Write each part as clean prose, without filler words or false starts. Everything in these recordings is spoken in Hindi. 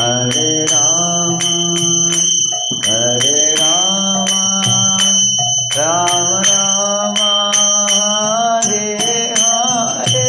हरे राम राम राम हरे हरे हरे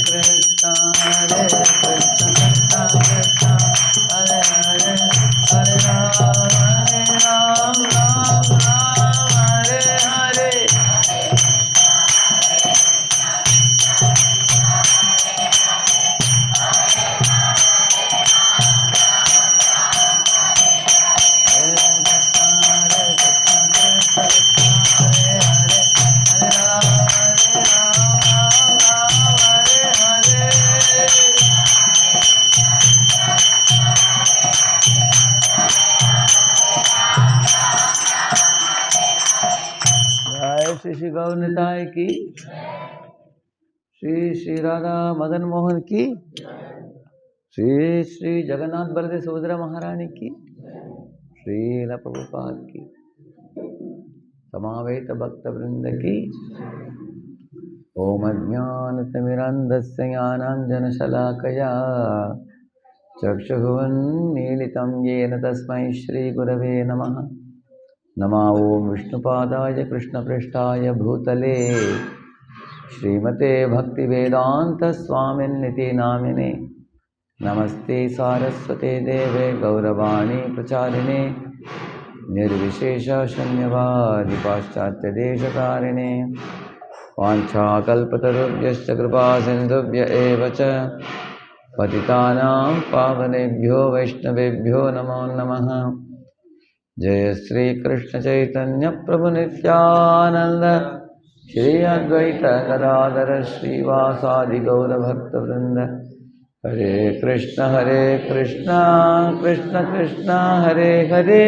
कृष्ण कृष्ण कृष्ण हरे हरे हरे राम राम राम हरे हरे श्री श्री गौर निताय की, श्री श्री राधा मदन मोहन की, श्री श्री जगन्नाथ बलदेव सुभद्रा महारानी की, श्रील प्रभुपाद की, समावेत भक्त वृंद की। ओम अज्ञानतिमिरन्धस्य ज्ञानाञ्जनशलाकया चक्षुरुन्मीलितं येन तस्मै श्रीगुरवे नमः। नमो ओं विष्णुपादाय कृष्णपृष्ठाय भूतले श्रीमते भक्तिवेदांत स्वामिन्निति नामिने। नमस्ते सारस्वते देवे गौरवाणी प्रचारिणे निर्विशेष शून्यवादी पाश्चात्य देशकारिणे। वाञ्छाकल्पतरुभ्यश्च कृपा सिन्धुभ्य एव च पतितानां पावनेभ्यो वैष्णवेभ्यो नमो नमः। जय श्री कृष्ण चैतन्य प्रभु नित्यानंद श्री अद्वैत गदाधर श्रीवासादि गौर भक्त वृंद। हरे कृष्ण कृष्ण कृष्ण हरे हरे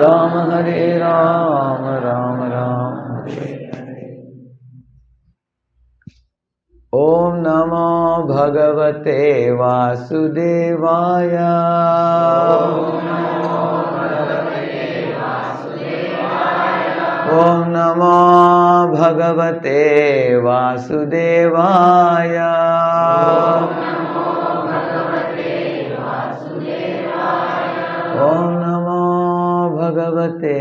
राम हरे राम राम राम हरे हरे। ओम नमो भगवते वासुदेवाय। ओम नमो भगवते वासुदेवाय। ओम नमो भगवते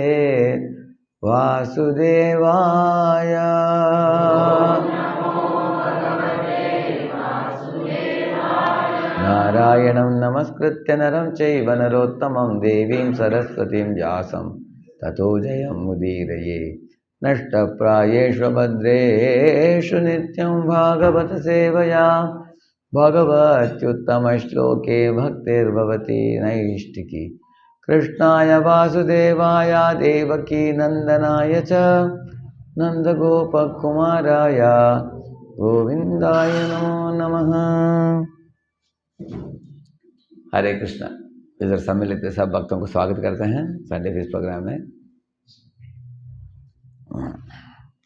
वासुदेवाय। नारायणं नमस्कृत्य नरं चैव नरोत्तमं देवीं सरस्वतीं व्यासं ततो जयमुदीरये। नष्टप्रायेषु भद्रेषु नित्यं भागवत सेवया भगवत्युत्तमश्लोके भक्तिर्भवति नैष्टिकी। कृष्णाय वासुदेवाय देवकी नन्दनाय च नन्दगोपकुमाराय गोविन्दाय नमो नमः। हरे कृष्ण। इधर सम्मिलित सब भक्तों को स्वागत करते हैं संडे फीस प्रोग्राम में।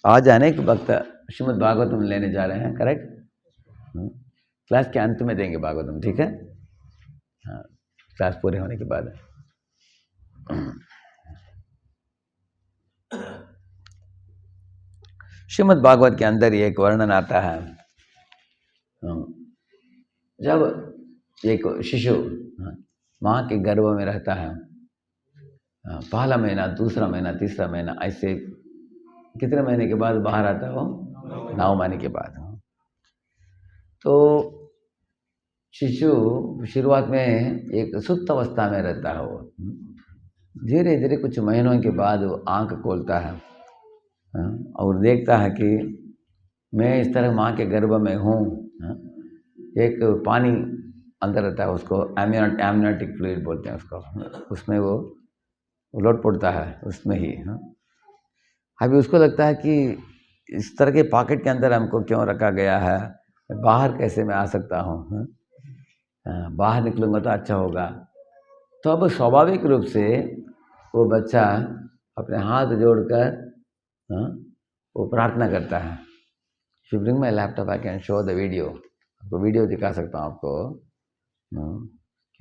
आज अनेक भक्त श्रीमद् भागवतम लेने जा रहे हैं, करेक्ट? क्लास के अंत में देंगे भागवतम, ठीक है? हाँ, क्लास पूरे होने के बाद। श्रीमद् भागवत के अंदर एक वर्णन आता है, जब एक शिशु माँ के गर्भ में रहता है, पहला महीना, दूसरा महीना, तीसरा महीना, ऐसे कितने महीने के बाद बाहर आता है वो? 9 महीने के बाद। तो शिशु शुरुआत में एक सुप्त अवस्था में रहता है। वो धीरे धीरे कुछ महीनों के बाद वो आँख खोलता है और देखता है कि मैं इस तरह माँ के गर्भ में हूँ। एक पानी अंदर रहता है, उसको एमनियोटिक फ्लूइड बोलते हैं उसको, उसमें वो लौट पड़ता है उसमें ही। अभी उसको लगता है कि इस तरह के पॉकेट के अंदर हमको क्यों रखा गया है, बाहर कैसे मैं आ सकता हूँ, बाहर निकलूँगा तो अच्छा होगा। तो अब स्वाभाविक रूप से वो बच्चा अपने हाथ जोड़कर हाँ, वो प्रार्थना करता है। If you bring my laptop, I can show the video. आपको वीडियो दिखा सकता हूँ आपको।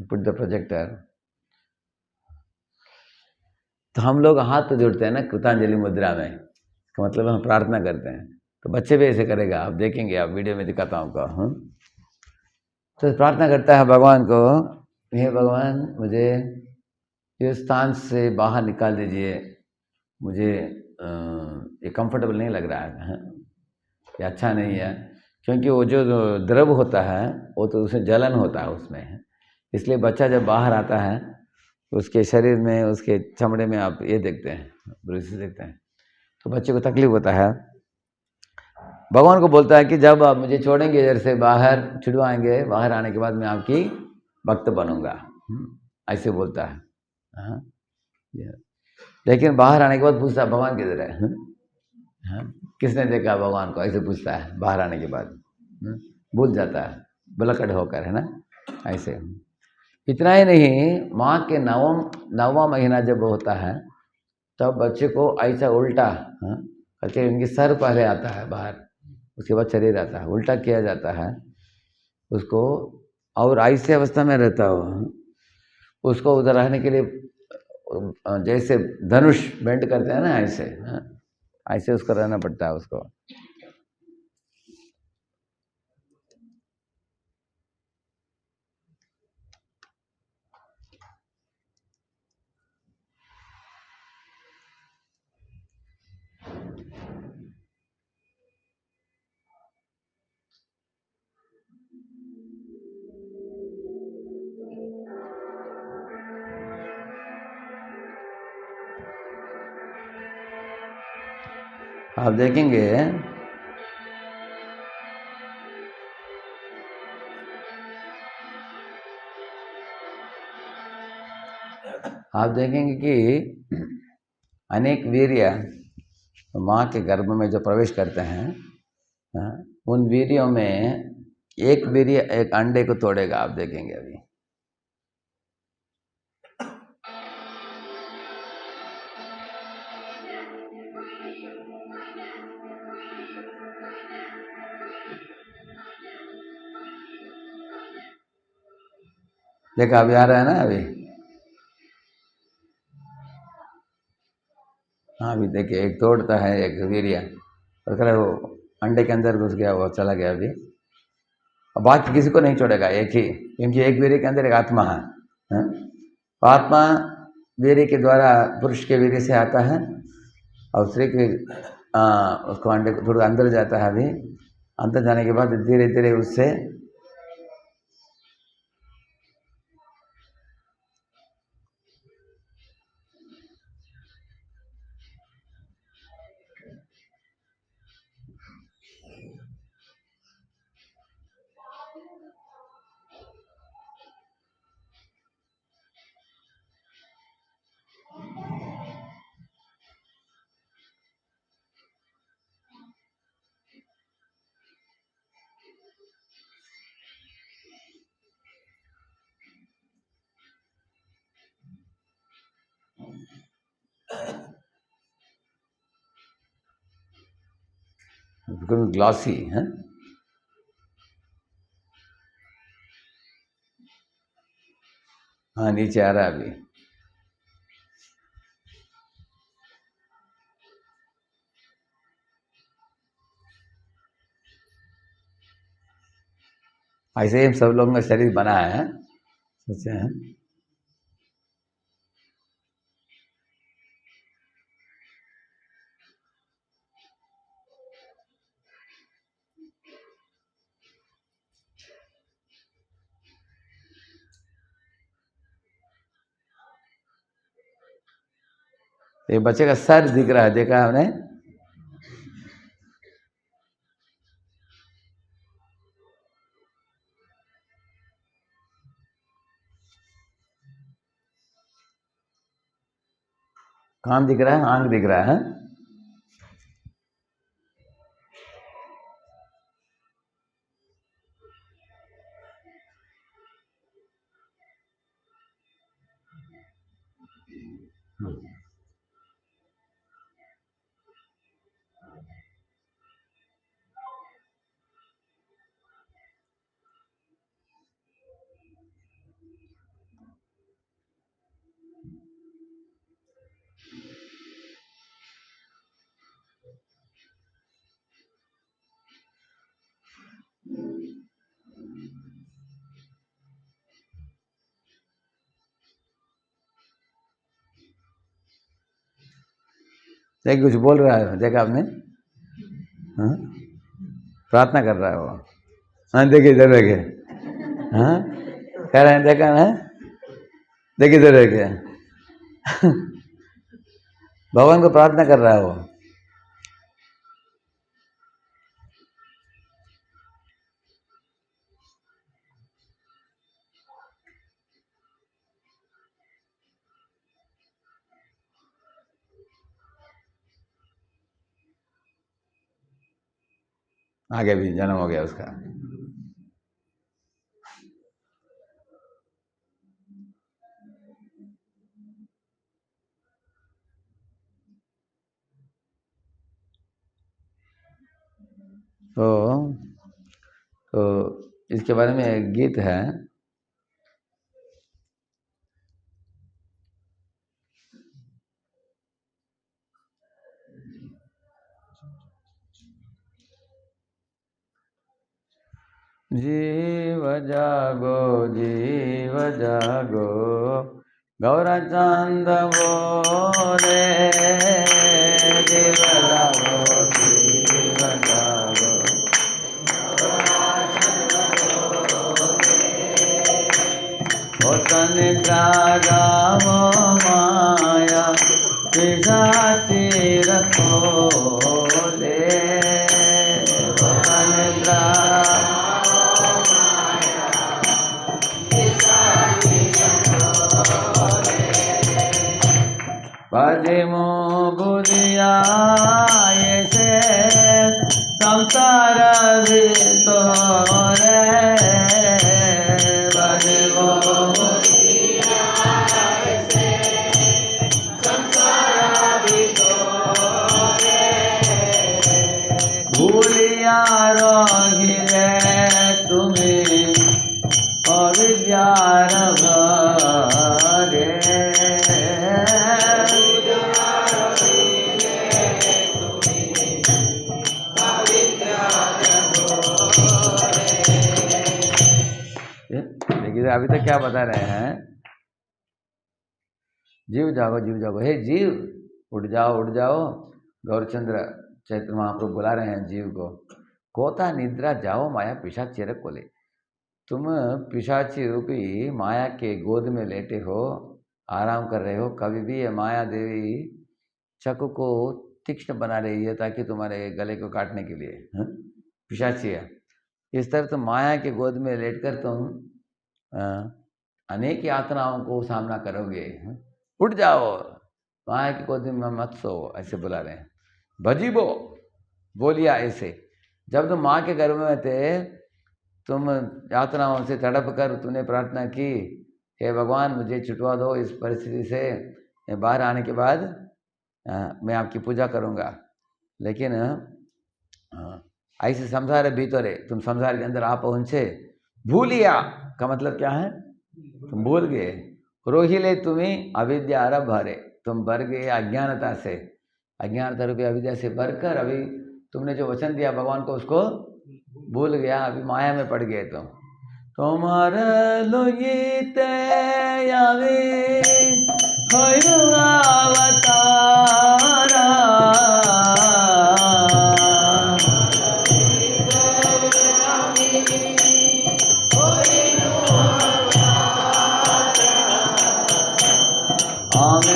Put the projector. तो हम लोग हाथ तो जोड़ते हैं ना कृतांजलि मुद्रा में, तो मतलब हम प्रार्थना करते हैं। तो बच्चे भी ऐसे करेगा, आप देखेंगे, आप वीडियो में दिखाता हूँ आपको। तो प्रार्थना करता है भगवान को, हे भगवान मुझे इस स्थान से बाहर निकाल दीजिए, मुझे ये कंफर्टेबल नहीं लग रहा है, ये अच्छा नहीं है, क्योंकि वो जो द्रव होता है वो तो उसमें जलन होता है उसमें, इसलिए बच्चा जब बाहर आता है उसके शरीर में, उसके चमड़े में आप ये देखते हैं, ब्रूसेस देखते हैं, तो बच्चे को तकलीफ होता है। भगवान को बोलता है कि जब आप मुझे छोड़ेंगे इधर से, बाहर छुड़वाएंगे, बाहर आने के बाद मैं आपकी भक्त बनूंगा, ऐसे बोलता है। हाँ, लेकिन बाहर आने के बाद पूछता है भगवान किधर है? हाँ, किसने देखा भगवान को, ऐसे पूछता है बाहर आने के बाद। भूल जाता है बुलकट होकर, है ना, ऐसे। इतना ही नहीं, माँ के नौवां महीना जब होता है तब बच्चे को ऐसा उल्टा करके, उनकी सर पहले आता है बाहर, उसके बाद शरीर आता है, उल्टा किया जाता है उसको, और ऐसे अवस्था में रहता हो उसको उधर रहने के लिए, जैसे धनुष बेंड करते हैं ना, ऐसे ऐसे उसको रहना पड़ता है उसको। आप देखेंगे कि अनेक वीर्य माँ के गर्भ में जो प्रवेश करते हैं, उन वीर्यों में एक वीर्य एक अंडे को तोड़ेगा, आप देखेंगे अभी। देखा अभी आ रहा है ना अभी। हाँ अभी देखिए, एक तोड़ता है एक वीर्य, और वो अंडे के अंदर घुस गया, वो चला गया अभी। और बाकी किसी को नहीं छोड़ेगा, एक ही, क्योंकि एक वीर्य के अंदर एक आत्मा है, आत्मा वीर्य के द्वारा पुरुष के वीर्य से आता है, और स्त्री के उसको अंडे को थोड़ा अंदर जाता है, अभी अंदर जाने के बाद धीरे धीरे उससे बिल्कुल ग्लॉसी है। हाँ नीचे आ रहा है अभी। ऐसे ही सब लोग का शरीर बना है, सोचे हैं। ये बच्चे का सर दिख रहा है, देखा है हमने। कान दिख रहा है, आंख दिख रहा है। देखिए कुछ बोल रहा है, देखा आपने? हाँ, प्रार्थना कर रहा है वो। हाँ देखिए इधर देखिए, हाँ कह रहे हैं, देखा ना, देखिए इधर देखिए भगवान को प्रार्थना कर रहा है वो। आगे भी जन्म हो गया उसका। तो इसके बारे में एक गीत है, जीव जागो जीव जागो गौरचंद बोले, जीव जागो जीव जागो निद्रा जामो माया पिशाची रखोले, निद्रा भजिमो बुझिया ऐसे संसार भीतरे, भजिमो बुझिया ऐसे संसार भीतरे, भूलिया रहिले तुम्हें अविद्यार घरे, अभी तक क्या बता रहे हैं? जीव जागो जीव जागो, हे जीव उठ जाओ उठ जाओ। गौरचंद्र चैत्र महाप्रभु बुला रहे हैं जीव को, कोता निद्रा जाओ माया पिशाची कोले। तुम पिशाची रूपी माया के गोद में लेटे हो, आराम कर रहे हो। कभी भी ये माया देवी चाकू को तीक्ष्ण बना रही है ताकि तुम्हारे गले को काटने के लिए, पिशाची है। इस तरह तुम माया के गोद में लेटकर तुम अनेक यातनाओं को सामना करोगे। उठ जाओ, माया की गोद में मत सो, ऐसे बुला रहे हैं। भजीबो बोलिया ऐसे, जब तुम माँ के गर्भ में थे, तुम यातनाओं से तड़प कर तूने प्रार्थना की, हे भगवान मुझे छुटवा दो इस परिस्थिति से, मैं बाहर आने के बाद मैं आपकी पूजा करूँगा। लेकिन ऐसे संसार भीतर है, तुम संसार के अंदर आ पहुँचे। भूलिया का मतलब क्या है? तुम भूल गए। रोहिले तुम्हें अविद्या आरभ भरे, तुम भर गए अज्ञानता से, अज्ञानता रूपी अविद्या से भरकर अभी तुमने जो वचन दिया भगवान को उसको भूल गया, अभी माया में पड़ गए तुम। तुम्हारे लोहिते अवतारा,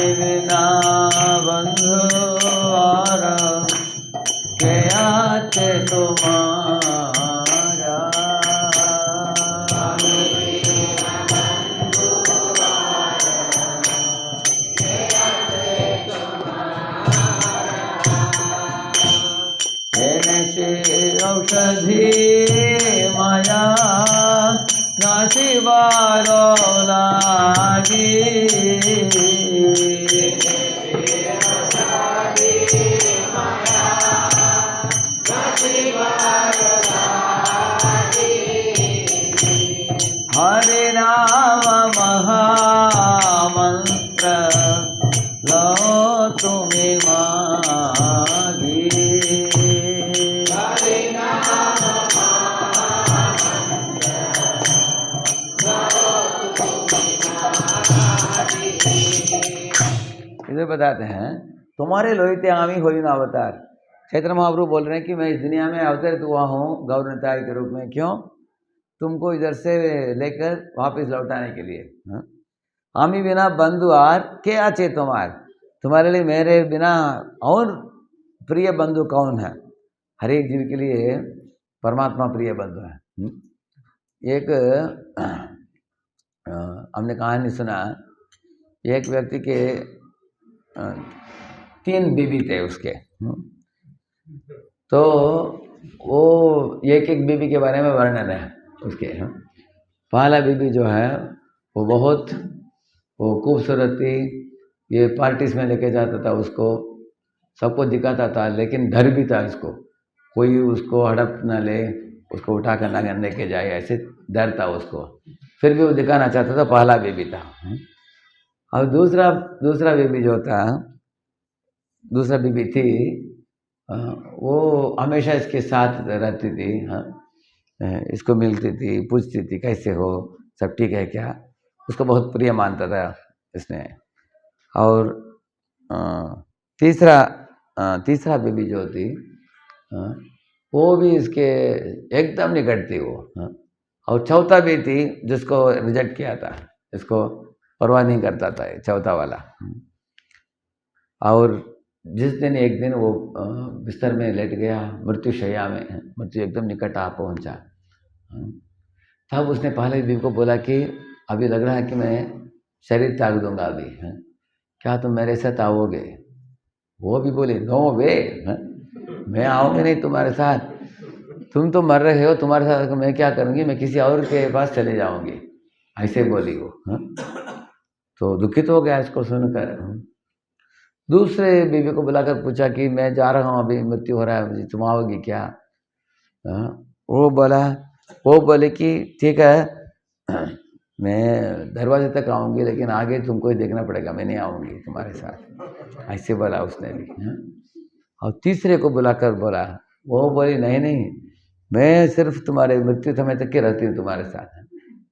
बिना बंधुआरा क्या चे तुम्हारा, औषधि माया नासी बारो लागी, हरे नाम महामंत्र लो तुम्हें मागी, हरे नाम महामंत्र लो तुम्हें मागी। इधर बताते हैं, तुम्हारे लोहिते आमी होई ना अवतार। चैतन्य महाप्रभु बोल रहे हैं कि मैं इस दुनिया में अवतरित हुआ हूँ गौर निताई के रूप में। क्यों? तुमको इधर से लेकर वापस लौटाने के लिए। हाँ? आमी बिना बंधु आर के आचे तुम्हारे लिए मेरे बिना और प्रिय बंधु कौन है? हर एक जीव के लिए परमात्मा प्रिय बंधु है। एक हमने कहानी सुना, एक व्यक्ति के 3 बीवी थे उसके। तो वो एक एक बीवी के बारे में वर्णन है उसके। पहला बीवी जो है वो बहुत खूबसूरत थी। ये पार्टीज में लेके जाता था उसको, सबको दिखाता था, लेकिन डर भी था इसको, कोई उसको हड़प न ले, उसको उठा कर ना लेके जाए, ऐसे डर था उसको। फिर भी वो दिखाना चाहता था, पहला बीवी था। और दूसरा बीवी जो था, दूसरा बीवी थी, वो हमेशा इसके साथ रहती थी। हाँ, इसको मिलती थी, पूछती थी कैसे हो, सब ठीक है क्या, उसको बहुत प्रिय मानता था इसने। और तीसरा बीवी जो थी, वो भी इसके एकदम निकट थी वो। और चौथा भी थी जिसको रिजेक्ट किया था, इसको परवाह नहीं करता था चौथा वाला। और जिस दिन एक दिन वो बिस्तर में लेट गया, मृत्यु शैया में, मृत्यु एकदम निकट आ पहुंचा, तब उसने पहले बीवी को बोला कि अभी लग रहा है कि मैं शरीर त्याग दूंगा अभी, क्या तुम मेरे साथ आओगे? वो भी बोली नो वे, मैं आऊँगी नहीं तुम्हारे साथ, तुम तो मर रहे हो, तुम्हारे साथ मैं क्या करूँगी, मैं किसी और के पास चले जाऊँगी, ऐसे बोली वो। तो दुखित हो गया इसको सुनकर। दूसरे बीवी को बुलाकर पूछा कि मैं जा रहा हूँ, अभी मृत्यु हो रहा है मुझे, तुम आओगी क्या? वो बोले कि ठीक है, मैं दरवाजे तक आऊँगी, लेकिन आगे तुमको ही देखना पड़ेगा, मैं नहीं आऊँगी तुम्हारे साथ, ऐसे बोला उसने भी। और तीसरे को बुलाकर बोला, वो बोली नहीं, मैं सिर्फ तुम्हारे मृत्यु समय तक के रहती हूँ तुम्हारे साथ,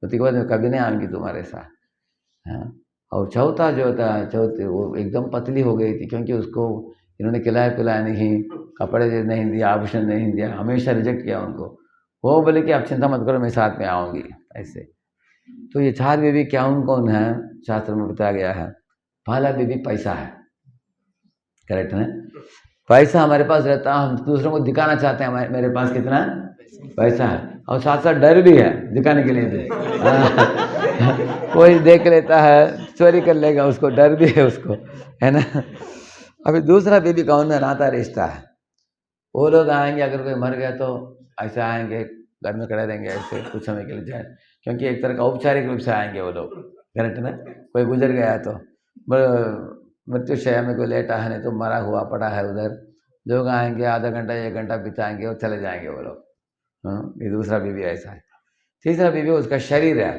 मृत्यु के बाद मैं कभी नहीं आऊँगी तुम्हारे साथ। और चौथा जो था, वो एकदम पतली हो गई थी, क्योंकि उसको इन्होंने खिलाया पिलाया नहीं, कपड़े नहीं दिया, आभूषण नहीं दिया, हमेशा रिजेक्ट किया उनको। वो बोले कि आप चिंता मत करो, मैं साथ में आऊँगी, ऐसे। तो ये 4 बीवी क्या कौन है, शास्त्र में बताया गया है। पहला बीवी पैसा है, करेक्ट है? पैसा हमारे पास रहता है, हम दूसरों को दिखाना चाहते हैं मेरे पास कितना पैसा है, और साथ साथ डर भी है दिखाने के लिए भी। कोई देख लेता है, चोरी कर लेगा, उसको डर भी है उसको, है ना। अभी दूसरा बीवी कौन है, नाता रिश्ता है। वो लोग आएंगे, अगर कोई मर गया तो ऐसे आएंगे, घर में खड़े रहेंगे ऐसे कुछ समय के लिए जाए, क्योंकि एक तरह का औपचारिक रूप से आएंगे वो लोग, करेक्ट ना। कोई गुजर गया तो मृत्यु शैया में कोई लेटा है, नहीं तो मरा हुआ पड़ा है उधर, लोग आएंगे, आधा घंटा 1 घंटा बिताएंगे और चले जाएंगे वो लोग। ये दूसरा बीवी ऐसा है। तीसरा बीवी उसका शरीर है,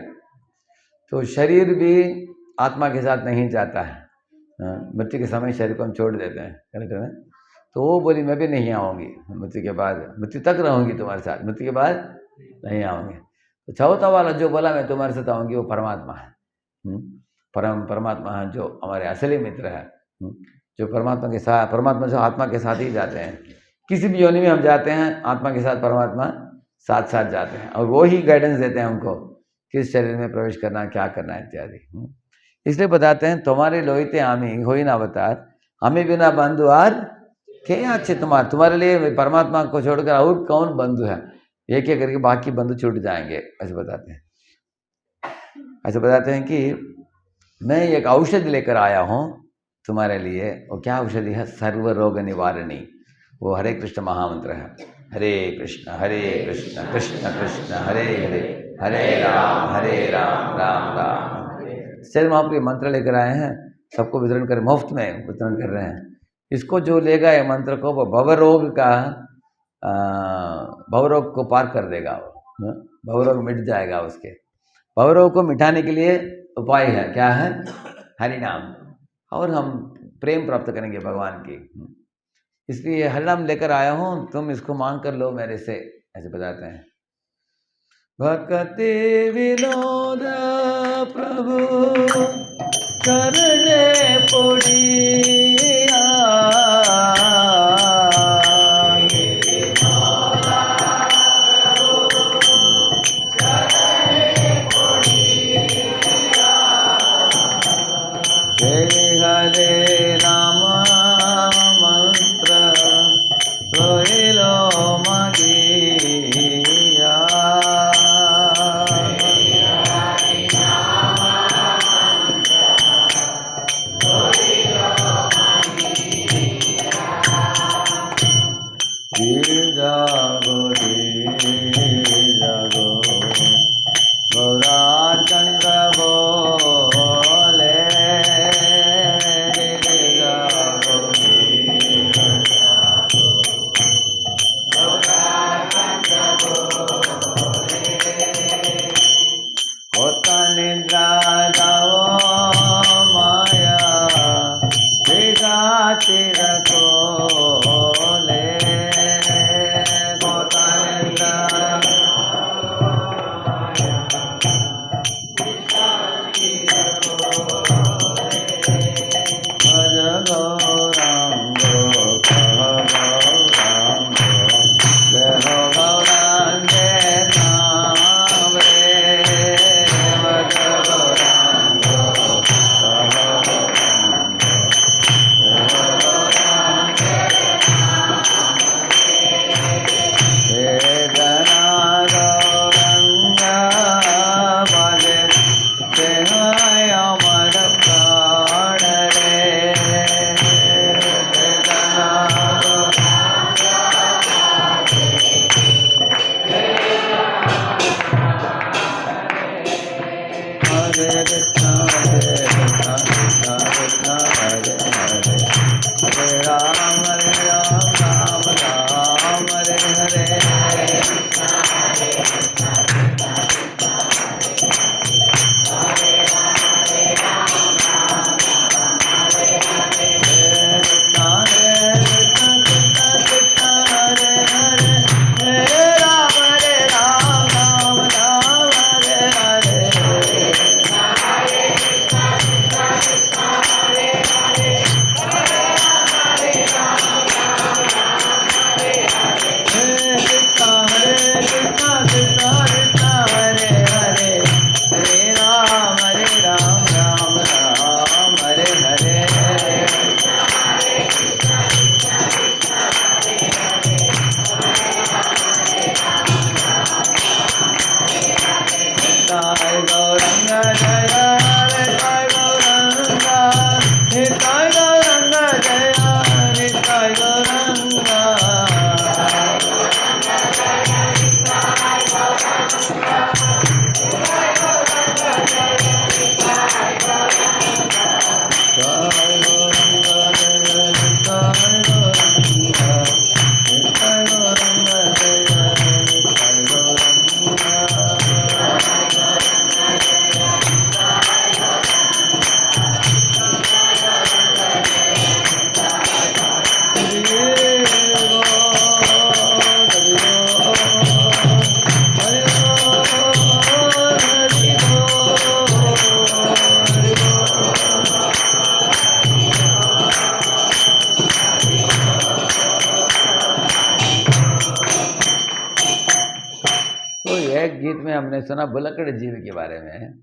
तो शरीर भी आत्मा के साथ नहीं जाता है। मृत्यु के समय शरीर को हम छोड़ देते हैं, करेक्ट है ना। तो वो बोली मैं भी नहीं आऊँगी मृत्यु के बाद, मृत्यु तक रहूँगी तुम्हारे साथ, मृत्यु के बाद नहीं आऊँगी। तो चौथा वाला जो बोला मैं तुम्हारे साथ आऊँगी, वो परमात्मा है। परमात्मा है जो हमारे असली मित्र है, जो परमात्मा के साथ, परमात्मा जो आत्मा के साथ ही जाते हैं, किसी भी योनि में हम जाते हैं आत्मा के साथ, परमात्मा साथ साथ जाते हैं, और वो ही गाइडेंस देते हैं हमको किस शरीर में प्रवेश करना, क्या करना इत्यादि। इसलिए बताते हैं तुम्हारे लोहिते आमी होई ना अवतार, हमें बिना बंधु आर के अच्छे तुम्हारे लिए परमात्मा को छोड़कर और कौन बंधु है, एक एक करके बाकी बंधु छूट जाएंगे, ऐसे बताते हैं। ऐसे बताते हैं कि मैं एक औषधि लेकर आया हूँ तुम्हारे लिए। वो क्या औषधि है? सर्व रोग निवारणी, वो हरे कृष्ण महामंत्र है। हरे कृष्ण कृष्ण कृष्ण हरे हरे, हरे राम राम राम। चलिए वहाँ पर मंत्र लेकर आए हैं, सबको वितरण कर, मुफ्त में वितरण कर रहे हैं। इसको जो लेगा ये मंत्र को, वो भवरोग को पार कर देगा, वो भवरोग मिट जाएगा उसके। भवरोग को मिटाने के लिए उपाय है, क्या है? हरि नाम, और हम प्रेम प्राप्त करेंगे भगवान की। इसलिए हरि नाम लेकर आया हूँ, तुम इसको मांग कर लो मेरे से, ऐसे बताते हैं। भक्ति विनोद प्रभु चरणे पड़िया हरे राम मंत्र रोइलो मगिया जागो जागो गौरा चंद्र बोले निद्रा जाओ माया चिर को ले गोता निद्रा भज गौरांग गौरांग जय हो गौरांग नाम रे भज गौरांग हे जना गौरंग भजे तेहाय अमर प्राण रे जना हरे कृष्ण हरे कृष्ण कृष्ण कृष्ण हरे हरे हरे राम राम राम हरे हरे गौरंग जय निताय गौरंग निताय गौरंग जय निताय गौरंग गीत में हमने सुना भुलक्कड़ जीव के बारे में,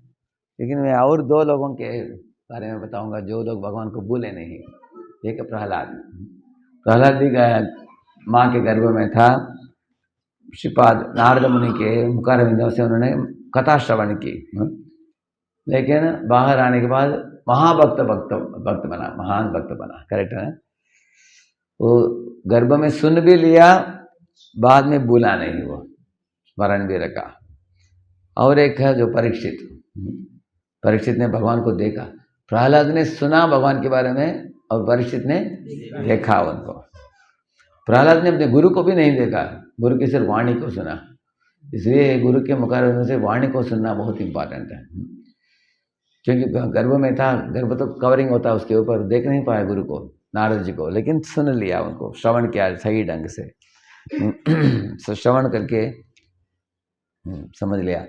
लेकिन मैं और दो लोगों के बारे में बताऊंगा जो लोग भगवान को भूले नहीं। एक प्रहलाद। प्रहलाद भी गया माँ के गर्भ में था। श्रीपाद नारद मुनि के मुखारविंदों से उन्होंने कथा श्रवण की, लेकिन बाहर आने के बाद महाभक्त भक्त बना, महान भक्त बना। करेक्ट है। वो गर्भ में सुन भी लिया, बाद में भूला नहीं, वो स्मरण भी रखा। और एक है जो परीक्षित। परीक्षित ने भगवान को देखा। प्रहलाद ने सुना भगवान के बारे में और परीक्षित ने देखा उनको। प्रहलाद ने अपने गुरु को भी नहीं देखा, गुरु की सिर्फ वाणी को सुना। इसलिए गुरु के मुखारविंदों से वाणी को सुनना बहुत इंपॉर्टेंट है, क्योंकि गर्भ में था, गर्भ तो कवरिंग होता है उसके ऊपर, देख नहीं पाया गुरु को, नारद जी को, लेकिन सुन लिया उनको, श्रवण किया सही ढंग से। श्रवण करके समझ लिया।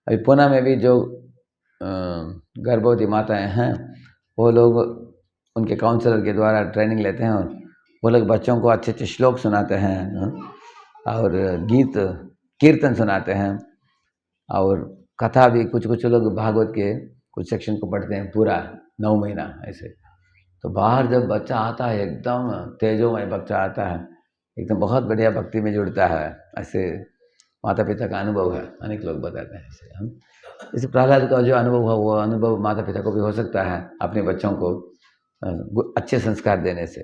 अभी पुणे में भी जो गर्भवती माताएं हैं वो लोग उनके काउंसलर के द्वारा ट्रेनिंग लेते हैं, वो लोग बच्चों को अच्छे अच्छे श्लोक सुनाते हैं और गीत कीर्तन सुनाते हैं, और कथा भी कुछ कुछ लोग भागवत के कुछ सेक्शन को पढ़ते हैं पूरा 9 महीना ऐसे। तो बाहर जब बच्चा आता है एकदम तेजोमय बच्चा आता है, एकदम बहुत बढ़िया भक्ति में जुड़ता है, ऐसे माता पिता का अनुभव है, अनेक लोग बताते हैं ऐसे। हम इस प्रहलाद का जो अनुभव है वो अनुभव माता पिता को भी हो सकता है अपने बच्चों को अच्छे संस्कार देने से।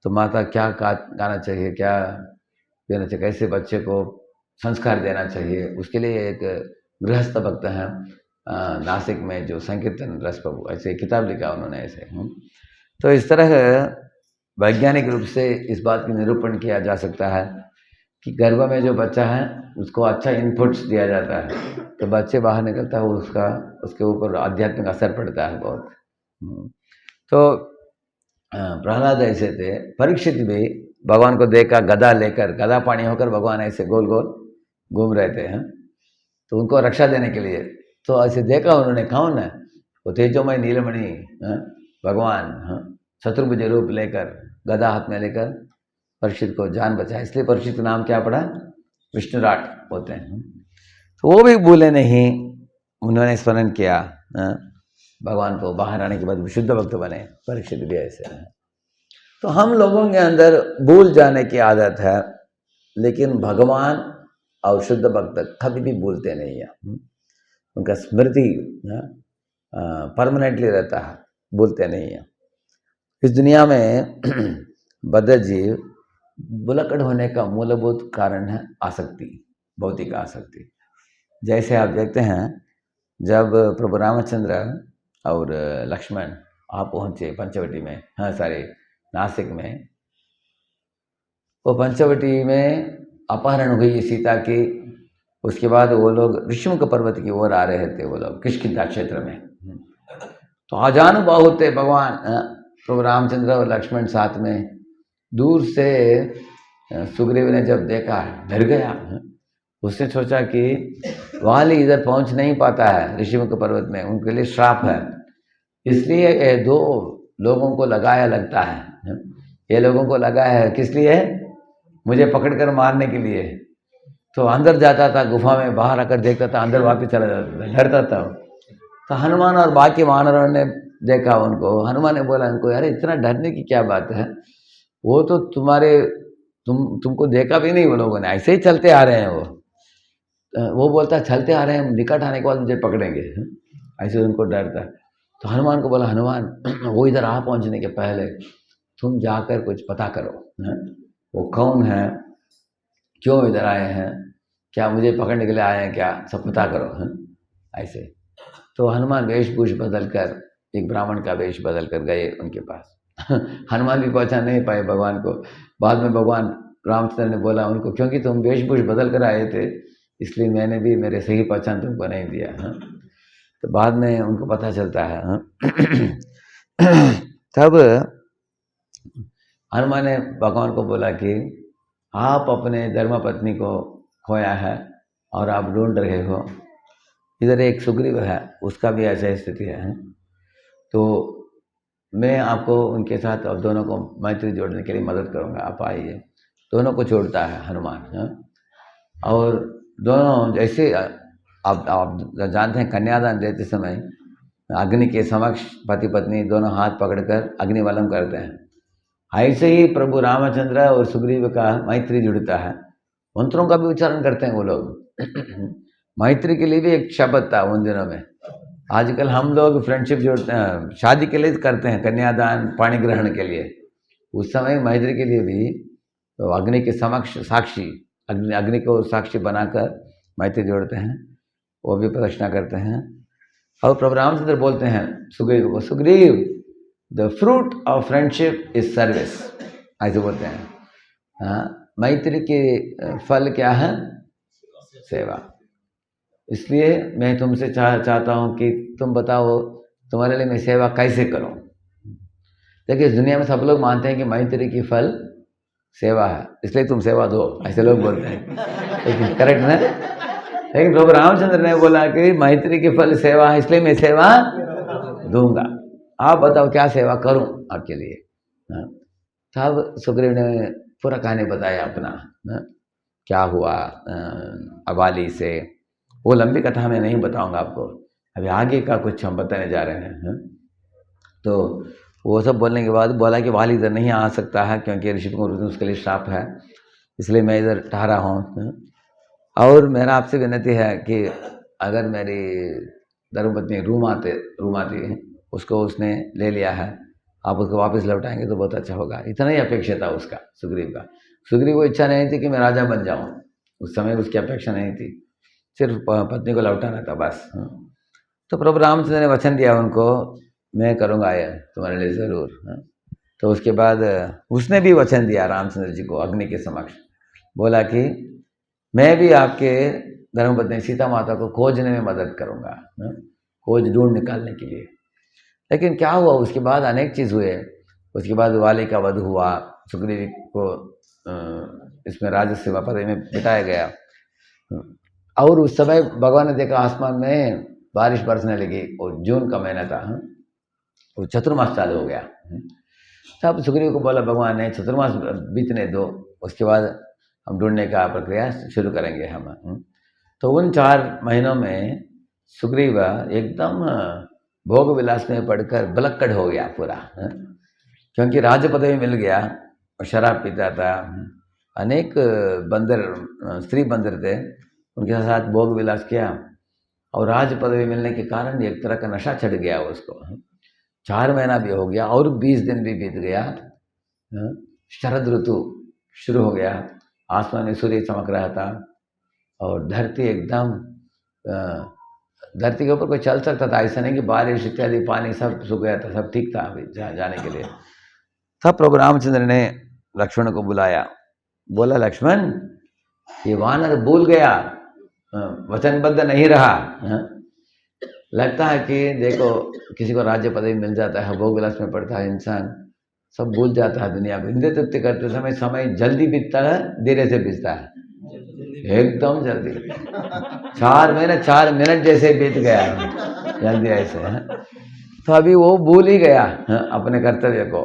तो माता क्या गाना चाहिए, क्या देना चाहिए, कैसे बच्चे को संस्कार देना चाहिए, उसके लिए एक गृहस्थ भक्त हैं नासिक में जो संकीर्तन रस प्रभु ऐसे किताब लिखा उन्होंने ऐसे। तो इस तरह वैज्ञानिक रूप से इस बात की निरूपण किया जा सकता है कि गर्भ में जो बच्चा है उसको अच्छा इनपुट्स दिया जाता है, तो बच्चे बाहर निकलता है उसका उसके ऊपर आध्यात्मिक असर पड़ता है बहुत। तो प्रहलाद ऐसे थे, परीक्षित भी भगवान को देखा गदा लेकर, गदा पानी होकर भगवान ऐसे गोल गोल घूम रहे थे हैं, तो उनको रक्षा देने के लिए तो ऐसे देखा उन्होंने, कौन है वो तेजोमय नीलमणि भगवान शत्रुभुज रूप लेकर गदा हाथ में लेकर परीक्षित को जान बचाया, इसलिए परीक्षित का नाम क्या पड़ा, विष्णुराट होते हैं। तो वो भी भूले नहीं, उन्होंने स्मरण किया भगवान को, बाहर आने के बाद विशुद्ध भक्त बने, परीक्षित भी ऐसे हैं। तो हम लोगों के अंदर भूल जाने की आदत है, लेकिन भगवान और शुद्ध भक्त कभी भी भूलते नहीं है, उनका स्मृति परमानेंटली रहता है, भूलते नहीं है। इस दुनिया में बद्ध जीव बुलकड़ होने का मूलभूत कारण है आसक्ति, भौतिक आसक्ति। जैसे आप देखते हैं जब प्रभु रामचंद्र और लक्ष्मण आप पहुँचे पंचवटी में, हाँ सारे नासिक में, वो पंचवटी में अपहरण हुई सीता की, उसके बाद वो लोग ऋषिमुख पर्वत की ओर आ रहे थे, वो लोग किष्किंधा क्षेत्र में। तो अजानुबाहु थे भगवान प्रभु रामचंद्र और लक्ष्मण साथ में। दूर से सुग्रीव ने जब देखा डर गया, उसने सोचा कि वाली इधर पहुंच नहीं पाता है ऋषिमुख पर्वत में, उनके लिए श्राप है, इसलिए ये दो लोगों को लगाया लगता है, ये लोगों को लगाया है किस लिए, मुझे पकड़कर मारने के लिए। तो अंदर जाता था गुफा में, बाहर आकर देखता था, अंदर वापस चला जाता था, डरता था। तो हनुमान और बाकी वानरों ने देखा उनको, हनुमान ने बोला उनको, अरे इतना डरने की क्या बात है, वो तो तुमको देखा भी नहीं वो लोगों ने, ऐसे ही चलते आ रहे हैं। वो बोलता चलते आ रहे हैं, निकट आने के बाद मुझे पकड़ेंगे, ऐसे उनको डर था। तो हनुमान को बोला, हनुमान वो इधर आ पहुंचने के पहले तुम जाकर कुछ पता करो, वो कौन है, क्यों इधर आए हैं, क्या मुझे पकड़ने के लिए आए हैं क्या, सब पता करो ऐसे। तो हनुमान वेशभूष बदल कर, एक ब्राह्मण का वेश बदल कर गए उनके पास। हनुमान भी पहचान नहीं पाए भगवान को। बाद में भगवान रामचंद्र ने बोला उनको, क्योंकि तुम वेशभूष बदल कर आए थे इसलिए मैंने भी मेरे सही पहचान तुमको नहीं दिया। तो बाद में उनको पता चलता है। तब हनुमान ने भगवान को बोला कि आप अपने धर्मपत्नी को खोया है और आप ढूंढ रहे हो, इधर एक सुग्रीव है उसका भी ऐसा स्थिति है, तो मैं आपको उनके साथ और दोनों को मैत्री जोड़ने के लिए मदद करूंगा, आप आइए। दोनों को जोड़ता है हनुमान। और दोनों जैसे आप जानते हैं कन्यादान देते समय अग्नि के समक्ष पति पत्नी दोनों हाथ पकड़कर अग्निवलम करते हैं, ऐसे ही प्रभु रामचंद्र और सुग्रीव का मैत्री जुड़ता है। मंत्रों का भी उच्चारण करते हैं वो लोग। मैत्री के लिए भी एक शब्द था उन दिनों में। आजकल हम लोग फ्रेंडशिप जोड़ते हैं, शादी के लिए करते हैं, कन्यादान पाणी ग्रहण के लिए। उस समय मैत्री के लिए भी तो अग्नि के समक्ष साक्षी, अग्नि को साक्षी बनाकर मैत्री जोड़ते हैं, वो भी प्रदक्षिणा करते हैं। और प्रभु रामचंद्र बोलते हैं सुग्रीव को, Sugriva the fruit of friendship is service, ऐसे बोलते हैं। मैत्री के फल क्या है, सेवा। इसलिए मैं तुमसे चाहता हूँ कि तुम बताओ तुम्हारे लिए मैं सेवा कैसे करूँ। देखिए इस दुनिया में सब लोग मानते हैं कि मैत्री की फल सेवा है, इसलिए तुम सेवा दो, ऐसे लोग बोलते हैं। लेकिन करेक्ट ना? लेकिन प्रभु रामचंद्र ने बोला कि मैत्री की फल सेवा है, इसलिए मैं सेवा दूंगा। आप बताओ क्या सेवा करूं आपके लिए। हाँ, तब सुग्रीव ने पूरा कहानी बताया अपना। हाँ, क्या हुआ अबाली से। वो लंबी कथा मैं नहीं बताऊंगा आपको, अभी आगे का कुछ हम बताने जा रहे हैं। हाँ? तो वो सब बोलने के बाद बोला कि वाली इधर नहीं आ सकता है क्योंकि ऋषि को उसके लिए श्राप है, इसलिए मैं इधर ठहरा हूँ। हाँ? और मेरा आपसे विनती है कि अगर मेरी धर्मपत्नी रूमाती है, उसको उसने ले लिया है, आप उसको वापस लौटाएंगे तो बहुत अच्छा होगा। इतना ही अपेक्षा था उसका, सुग्रीव का। सुग्रीव को इच्छा नहीं थी कि मैं राजा बन जाऊं, उस समय उसकी अपेक्षा नहीं थी, सिर्फ पत्नी को लौटाना था बस। हाँ। तो प्रभु रामचंद्र ने वचन दिया उनको, मैं करूँगा ये तुम्हारे लिए ज़रूर। हाँ। तो उसके बाद उसने भी वचन दिया रामचंद्र जी को अग्नि के समक्ष, बोला कि मैं भी आपके धर्मपत्नी सीता माता को खोजने में मदद करूँगा, खोज ढूंढ निकालने के लिए। लेकिन क्या हुआ उसके बाद, अनेक चीज़ हुए। उसके बाद वाली का वध हुआ, सुग्रीव को इसमें राजस्व पदवी में बिठाया गया। और उस समय भगवान ने देखा आसमान में बारिश बरसने लगी, और जून का महीना था, वो चतुर्मास चालू हो गया। तब सुग्रीव को बोला भगवान ने चतुर्मास बीतने दो, उसके बाद हम ढूंढने का प्रक्रिया शुरू करेंगे हम। तो उन 4 महीनों में सुग्रीव एकदम भोग विलास में पढ़कर बलक्कड़ हो गया पूरा, क्योंकि राज्य पदवी मिल गया और शराब पीता था। अनेक बंदर, स्त्री बंदर थे, उनके साथ भोग विलास किया, और राज पदवी मिलने के कारण एक तरह का नशा चढ़ गया उसको। 4 महीना भी हो गया और 20 दिन भी बीत गया। शरद ऋतु शुरू हो गया, आसमान में सूर्य चमक रहा था, और धरती एकदम, धरती के ऊपर कोई चल सकता था, ऐसा नहीं कि बारिश इत्यादि पानी सब सूख गया था, सब ठीक था अभी जाने के लिए। तब प्रभु रामचंद्र ने लक्ष्मण को बुलाया, बोला लक्ष्मण ये वानर भूल गया, वचनबद्ध नहीं रहा। लगता है कि देखो किसी को राज्य पदवी मिल जाता है, भोग विलास में पड़ता है इंसान, सब भूल जाता है दुनिया को। इंद्रिय तृप्ति करते समय जल्दी बीतता है, धीरे से बीतता है, एकदम जल्दी। 4 महीने 4 मिनट जैसे बीत गया, जल्दी ऐसे। तो अभी वो भूल ही गया अपने कर्तव्य को,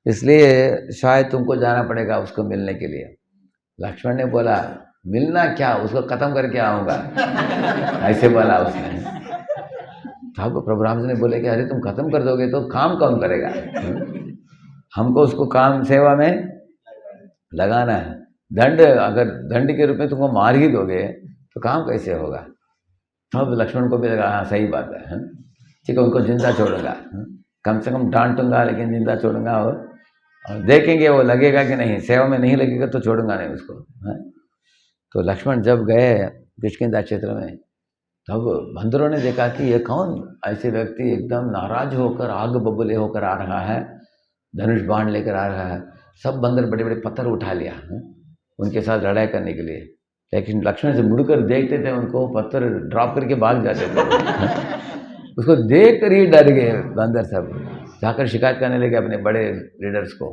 इसलिए शायद तुमको जाना पड़ेगा उसको मिलने के लिए। लक्ष्मण ने बोला मिलना क्या, उसको खत्म करके आऊंगा, ऐसे बोला उसने। तब प्रभु रामचंद्र ने बोले कि अरे तुम खत्म कर दोगे तो काम कौन करेगा, हमको उसको काम सेवा में लगाना है। दंड, अगर दंड के रूप में तुमको मार ही दोगे तो काम कैसे होगा। तब लक्ष्मण को भी लगा हाँ सही बात है, ठीक है उनको जिंदा छोड़ूंगा, कम से कम डांटूंगा लेकिन जिंदा छोड़ूंगा, और देखेंगे वो लगेगा कि नहीं, सेवा में नहीं लगेगा तो छोड़ूंगा नहीं उसको। तो लक्ष्मण जब गए किष्किंधा क्षेत्र में, तब बंदरों ने देखा कि ये कौन ऐसे व्यक्ति एकदम नाराज होकर, आग बबूले होकर आ रहा है, धनुष बाण लेकर आ रहा है। सब बंदर बड़े बड़े पत्थर उठा लिया उनके साथ लड़ाई करने के लिए, लेकिन लक्ष्मण से मुड़कर देखते थे उनको, पत्थर ड्रॉप करके भाग जाते थे। उसको देख कर ही डर गए बंदर सब, जाकर शिकायत करने लगे अपने बड़े लीडर्स को।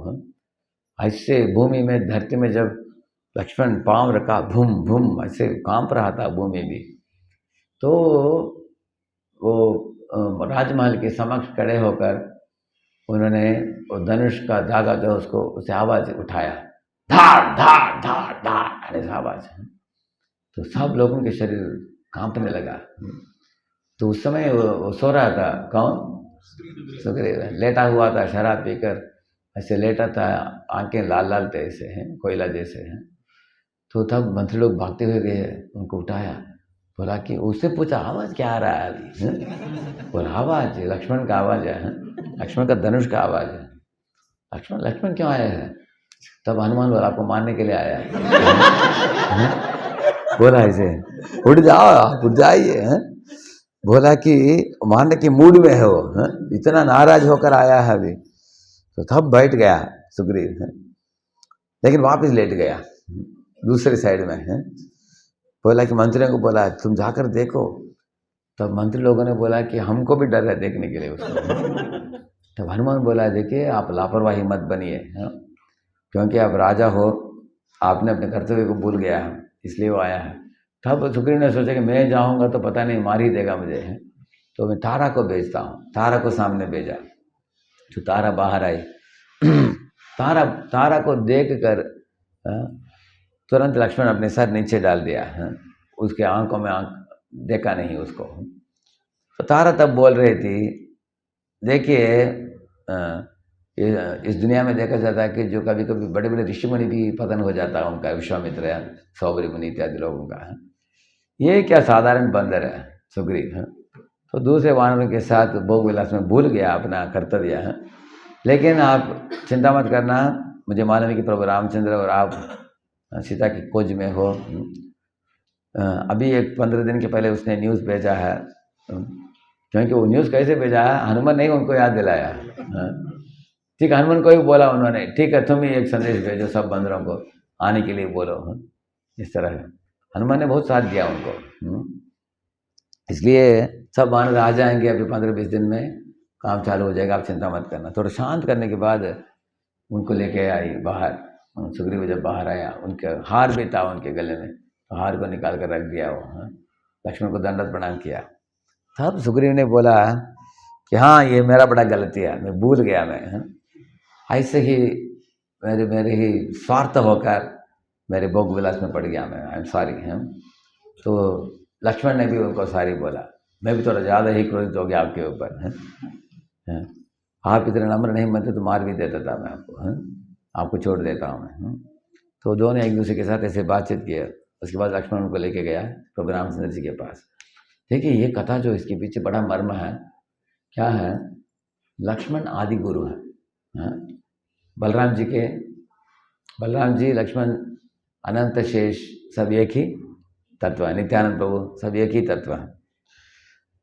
ऐसे भूमि में, धरती में जब लक्ष्मण पांव रखा, भूम भूम ऐसे कांप रहा था भूमि भी। तो वो राजमहल के समक्ष खड़े होकर उन्होंने वो धनुष का धागा जो उसको, उसे आवाज उठाया, धार धार धार धार ऐसा आवाज। तो सब लोगों के शरीर कांपने लगा। तो उस समय वो सो रहा था, कौन, सुग्रीव लेटा हुआ था, शराब पीकर ऐसे लेटा था, आंखें लाल लाल थे ऐसे हैं, कोयला जैसे हैं। तो तब मंत्री लोग भागते हुए गए, उनको उठाया, बोला कि उससे पूछा आवाज क्या आ रहा है अभी। बोला आवाज लक्ष्मण का आवाज है, लक्ष्मण का धनुष का आवाज है। लक्ष्मण क्यों आया है। तब हनुमान बोला आपको मारने के लिए आया है। बोला ऐसे उठ जाओ, आप उठ जाइए। बोला कि मारने की मूड में है वो, इतना नाराज होकर आया है अभी। तो तब बैठ गया सुग्रीव, लेकिन वापस लेट गया दूसरे साइड में। बोला कि मंत्रियों को बोला तुम जाकर देखो। तब मंत्री लोगों ने बोला कि हमको भी डर है देखने के लिए उसको। तब हनुमान बोला देखिए आप लापरवाही मत बनिए, क्योंकि आप राजा हो, आपने अपने कर्तव्य को भूल गया इसलिए वो आया है। तब सुग्रीव ने सोचा कि मैं जाऊंगा तो पता नहीं मार ही देगा मुझे, तो मैं तारा को भेजता हूँ। तारा को सामने भेजा, तो तारा बाहर आई। तारा को देख कर तुरंत लक्ष्मण अपने सर नीचे डाल दिया। उसके आंखों में आंख देखा नहीं उसको। तो तारा तब बोल रही थी, देखिए इस दुनिया में देखा जाता है कि जो कभी कभी बड़े बड़े ऋषि मुनि भी पतन हो जाता है उनका, विश्वामित्र, सौबरी मुनि इत्यादि लोगों का। ये क्या साधारण बंदर है सुग्रीव। तो दूसरे वानरों के साथ भोग विलास में भूल गया अपना कर्तव्य। लेकिन आप चिंता मत करना, मुझे मालूम है कि प्रभु रामचंद्र और आप सीता की खोज में हो। अभी एक 15 दिन के पहले उसने न्यूज़ भेजा है, क्योंकि वो न्यूज़ कैसे भेजा है, हनुमान ने उनको याद दिलाया। ठीक, हनुमान को ही बोला उन्होंने, ठीक है तुम ही एक संदेश भेजो सब बंदरों को आने के लिए बोलो। इस तरह हनुमान ने बहुत साथ दिया उनको। इसलिए सब वानर आ जाएंगे अभी 15-20 दिन में, काम चालू हो जाएगा, आप चिंता मत करना। थोड़ा शांत करने के बाद उनको लेके आई बाहर। सुग्रीव जब बाहर आया, उनके हार भी था उनके गले में, तो हार को निकाल कर रख दिया वो। लक्ष्मण को दंडवत प्रणाम किया। तब सुग्रीव ने बोला कि हाँ ये मेरा बड़ा गलती है, मैं भूल गया। मैं ऐसे ही मेरे ही स्वार्थ होकर मेरे भोग विलास में पड़ गया मैं, आई एम सॉरी। तो लक्ष्मण ने भी उनको सॉरी बोला। मैं भी थोड़ा ज़्यादा ही क्रोधित हो गया आपके ऊपर। आप इतने नम्र नहीं बनते तो मार भी देता था मैं आपको, आपको छोड़ देता हूँ मैं। तो दोनों एक दूसरे के साथ ऐसे बातचीत किया। उसके बाद लक्ष्मण उनको लेके गया प्रभु रामचंद्र जी के पास। देखिए ये कथा जो इसके पीछे बड़ा मर्म है, क्या है, लक्ष्मण आदि गुरु है। बलराम जी, लक्ष्मण, अनंत शेष सब एक ही तत्व है, नित्यानंद प्रभु सब एक ही तत्व है।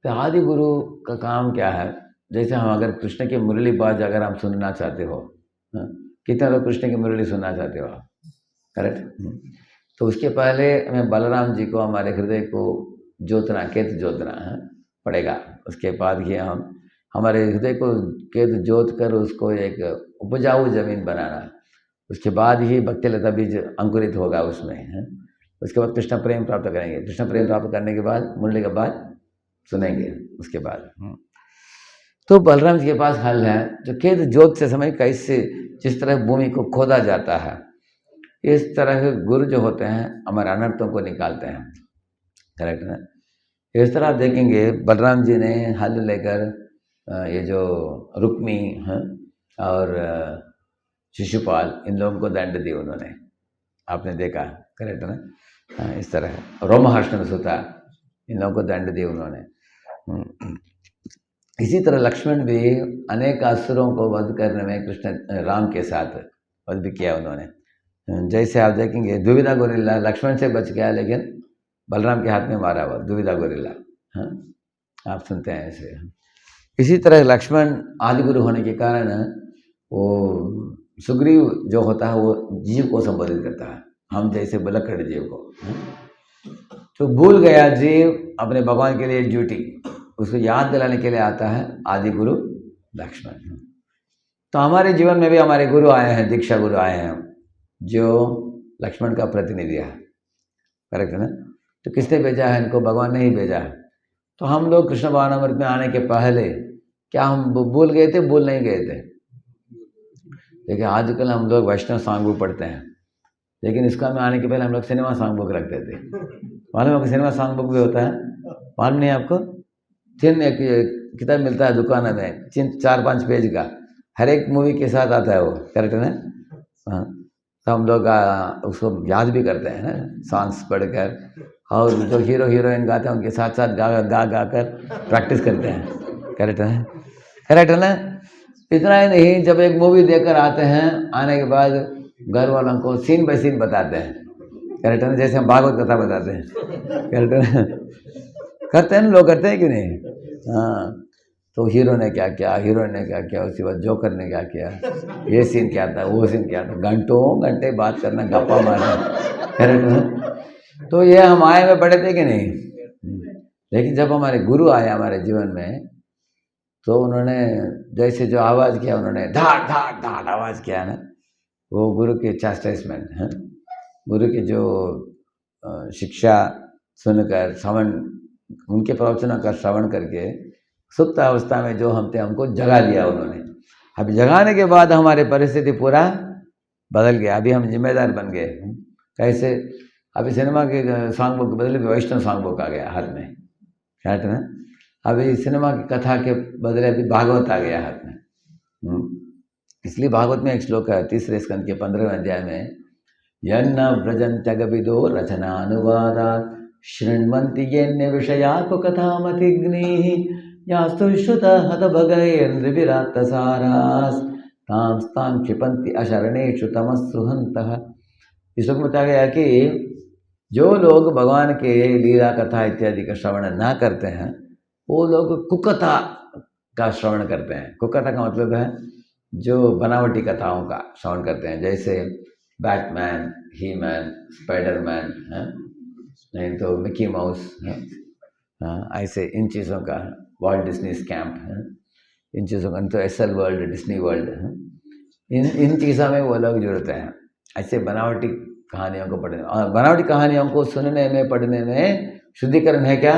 तो आदि गुरु का काम क्या है, जैसे हम अगर कृष्ण की मुरली बाज अगर हम सुनना चाहते हो, कितने लोग कृष्ण की मुरली सुनना चाहते हो आप, करेक्ट। तो उसके पहले हमें बलराम जी को हमारे हृदय को जोतना, केत जोतना पड़ेगा। उसके बाद ही हम हमारे हृदय को केत जोत कर उसको एक उपजाऊ जमीन बनाना। उसके बाद ही भक्ति लता बीज अंकुरित होगा उसमें। उसके बाद कृष्ण प्रेम प्राप्त करेंगे। कृष्ण प्रेम प्राप्त करने के बाद मुरली के बाद सुनेंगे। उसके बाद तो बलराम जी के पास हल है, जो खेत जोत से समय कैसे जिस तरह भूमि को खोदा जाता है, इस तरह के गुरु जो होते हैं हमारे अनर्थों को निकालते हैं, करेक्ट ना। इस तरह आप देखेंगे बलराम जी ने हल लेकर ये जो रुक्मी और शिशुपाल, इन लोगों को दंड दी उन्होंने, आपने देखा, करेक्ट ना। इस तरह रोमहर्षण सुता, इन लोगों को दंड दिए उन्होंने। इसी तरह लक्ष्मण भी अनेक असुरों को वध करने में कृष्ण राम के साथ वध भी किया उन्होंने। जैसे आप देखेंगे दुविधा गोरिल्ला लक्ष्मण से बच गया, लेकिन बलराम के हाथ में मारा हुआ दुविधा गोरिल्ला, आप सुनते हैं ऐसे। इसी तरह लक्ष्मण आदि गुरु होने के कारण वो सुग्रीव जो होता है वो जीव को संबोधित करता है, हम जैसे बुलक्कड़ जीव को। तो भूल गया जीव अपने भगवान के लिए ड्यूटी, उसको याद दिलाने के लिए आता है आदि गुरु लक्ष्मण। तो हमारे जीवन में भी हमारे गुरु आए हैं, दीक्षा गुरु आए हैं, जो लक्ष्मण का प्रतिनिधि है, करेक्ट है ना। तो किसने भेजा है इनको? भगवान ने ही भेजा है। तो हम लोग कृष्ण भावनामृत में आने के पहले क्या हम भूल गए थे? भूल नहीं गए थे। देखिए आजकल हम लोग वैष्णव सॉन्ग बुक पढ़ते हैं, लेकिन इसका में आने के पहले हम लोग सिनेमा सॉन्ग बुक रखते थे। मालूम है कि सिनेमा सॉन्ग बुक भी होता है? मालूम नहीं आपको? एक किताब मिलता है दुकान में, 4-5 पेज का, हर एक मूवी के साथ आता है वो, करेक्ट है ना। हाँ, तो हम लोग उसको याद भी करते हैं ना सॉन्ग्स पढ़कर, और जो हीरो हीरोइन गाते हैं उनके साथ साथ गा कर प्रैक्टिस करते हैं, करेक्ट है, करेक्ट है ना। इतना ही नहीं, जब एक मूवी देखकर आते हैं, आने के बाद घर वालों को सीन बाय सीन बताते हैं, करेक्ट है ना, जैसे हम भागवत कथा बताते हैं, करेक्ट है ना, करते हैं ना लोग, करते हैं कि नहीं? हाँ, तो हीरो ने क्या किया, हीरोइन ने क्या किया, उसके बाद जोकर ने क्या किया, ये सीन क्या था, वो सीन क्या था, घंटों घंटे बात करना, गप्पा मारना, करेक्ट है। तो ये हम आए में पढ़े थे कि नहीं? लेकिन जब हमारे गुरु आए हमारे जीवन में, तो उन्होंने जैसे जो आवाज़ किया, उन्होंने धाड़ धाड़ धाड़ आवाज़ किया ना, वो गुरु के चास्टाइजमेंट है। गुरु की जो शिक्षा सुनकर, श्रवण, उनके प्रवचनों का श्रवण करके सुप्त अवस्था में जो हम थे हमको जगा दिया उन्होंने। अब जगाने के बाद हमारी परिस्थिति पूरा बदल गया। अभी हम जिम्मेदार बन गए। कैसे? अभी सिनेमा के सॉन्ग बुक के बदले वैष्णव सॉन्ग बुक आ गया हाथ में, क्या ना। अभी सिनेमा की कथा के बदले अभी भागवत आ गया हाथ में। इसलिए भागवत में एक श्लोक है 3 स्कंद के 15वें अध्याय में, यन्न व्रजन्त्यगविदो रचनानुवादात् शृण्वन्ति येन्य विषयाको कथामतिग्निः यास्तु श्रुतः हतभगैर्नृभिरात्तसारास् तां स्तां क्षिपन्ति अशरणेषु तमस्सु हन्तः। इस श्लोक में बताया गया कि जो लोग भगवान के लीला कथा इत्यादि का श्रवण ना करते हैं वो लोग कुकथा का श्रवण करते हैं। कुकथा का मतलब है जो बनावटी कथाओं का श्रवण करते हैं, जैसे बैटमैन, ही मैन, स्पाइडरमैन, नहीं तो मिकी माउस, ऐसे इन चीज़ों का, वॉल्ट डिज्नी स्कैम्प, इन चीज़ों का, तो एसएल वर्ल्ड, डिज्नी वर्ल्ड, इन चीज़ों में वो लोग जुड़ते हैं। ऐसे बनावटी कहानियों को पढ़ने और बनावटी कहानियों को सुनने में पढ़ने में शुद्धिकरण है क्या?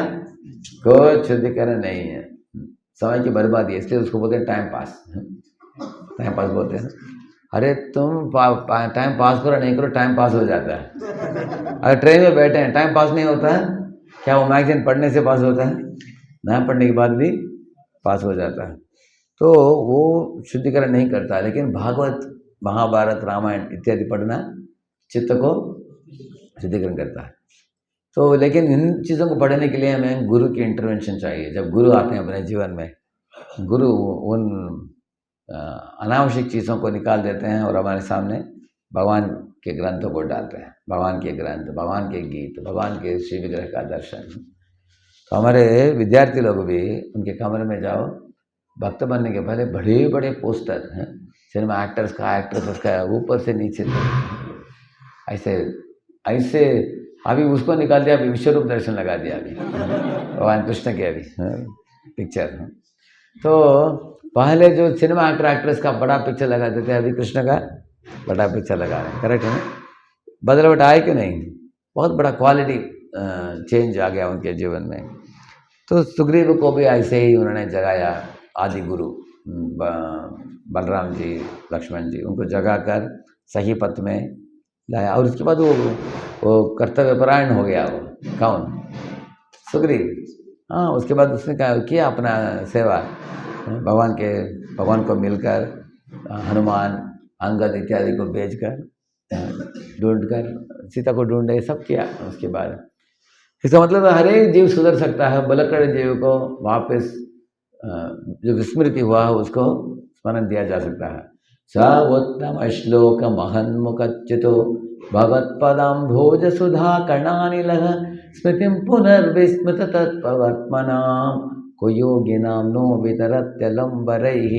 कोई शुद्धिकरण नहीं है, समय की बर्बादी है। इसलिए उसको बोलते हैं टाइम पास। टाइम पास बोलते हैं। अरे तुम टाइम पास करो नहीं करो, टाइम पास हो जाता है। अगर ट्रेन में बैठे हैं टाइम पास नहीं होता है क्या? वो मैगजीन पढ़ने से पास होता है? ना पढ़ने के बाद भी पास हो जाता है। तो वो शुद्धिकरण नहीं करता। लेकिन भागवत, महाभारत, रामायण इत्यादि पढ़ना चित्त को शुद्धिकरण करता है। तो लेकिन इन चीज़ों को पढ़ने के लिए हमें गुरु की इंटरवेंशन चाहिए। जब गुरु आते हैं अपने जीवन में, गुरु उन अनावश्यक चीज़ों को निकाल देते हैं और हमारे सामने भगवान के ग्रंथों को डालते हैं। भगवान के ग्रंथ, भगवान के गीत, भगवान के श्री विग्रह का दर्शन। तो हमारे विद्यार्थी लोग भी उनके कमरे में जाओ, भक्त बनने के पहले बड़े बड़े पोस्टर हैं सिनेमा एक्टर्स का, एक्ट्रेसेस का, ऊपर से नीचे तक ऐसे ऐसे। अभी उसको निकाल दिया, अभी विश्वरूप दर्शन लगा दिया अभी भगवान कृष्ण के अभी पिक्चर। तो पहले जो सिनेमा एक्टर एक्ट्रेस का बड़ा पिक्चर लगाते थे, अभी कृष्ण का बड़ा पिक्चर लगा रहे हैं। करेक्ट है? बदलावट आए कि नहीं? बहुत बड़ा क्वालिटी चेंज आ गया उनके जीवन में। तो सुग्रीव को भी ऐसे ही उन्होंने जगाया, आदि गुरु बलराम जी, लक्ष्मण जी, उनको जगा कर सही पथ में लाया। और उसके बाद वो कर्तव्यपरायण हो गया। वो कौन? सुग्रीव। हाँ, उसके बाद उसने किया अपना सेवा भगवान को मिलकर, हनुमान, अंगद इत्यादि को भेजकर, ढूंढकर सीता को ढूंढे, सब किया। उसके बाद इसका मतलब हर एक जीव सुधर सकता है। बलकर जीव को वापस जो विस्मृति हुआ है उसको स्मरण दिया जा सकता है। स उत्तम श्लोक महन्मुखच्युतो भगवत्पदाम्भोज सुधा कर्णानिलः स्मृतिं पुनर्विस्मृत तत्पवर्त्मनां को योगिनां नो वितरत्यलंबरैः।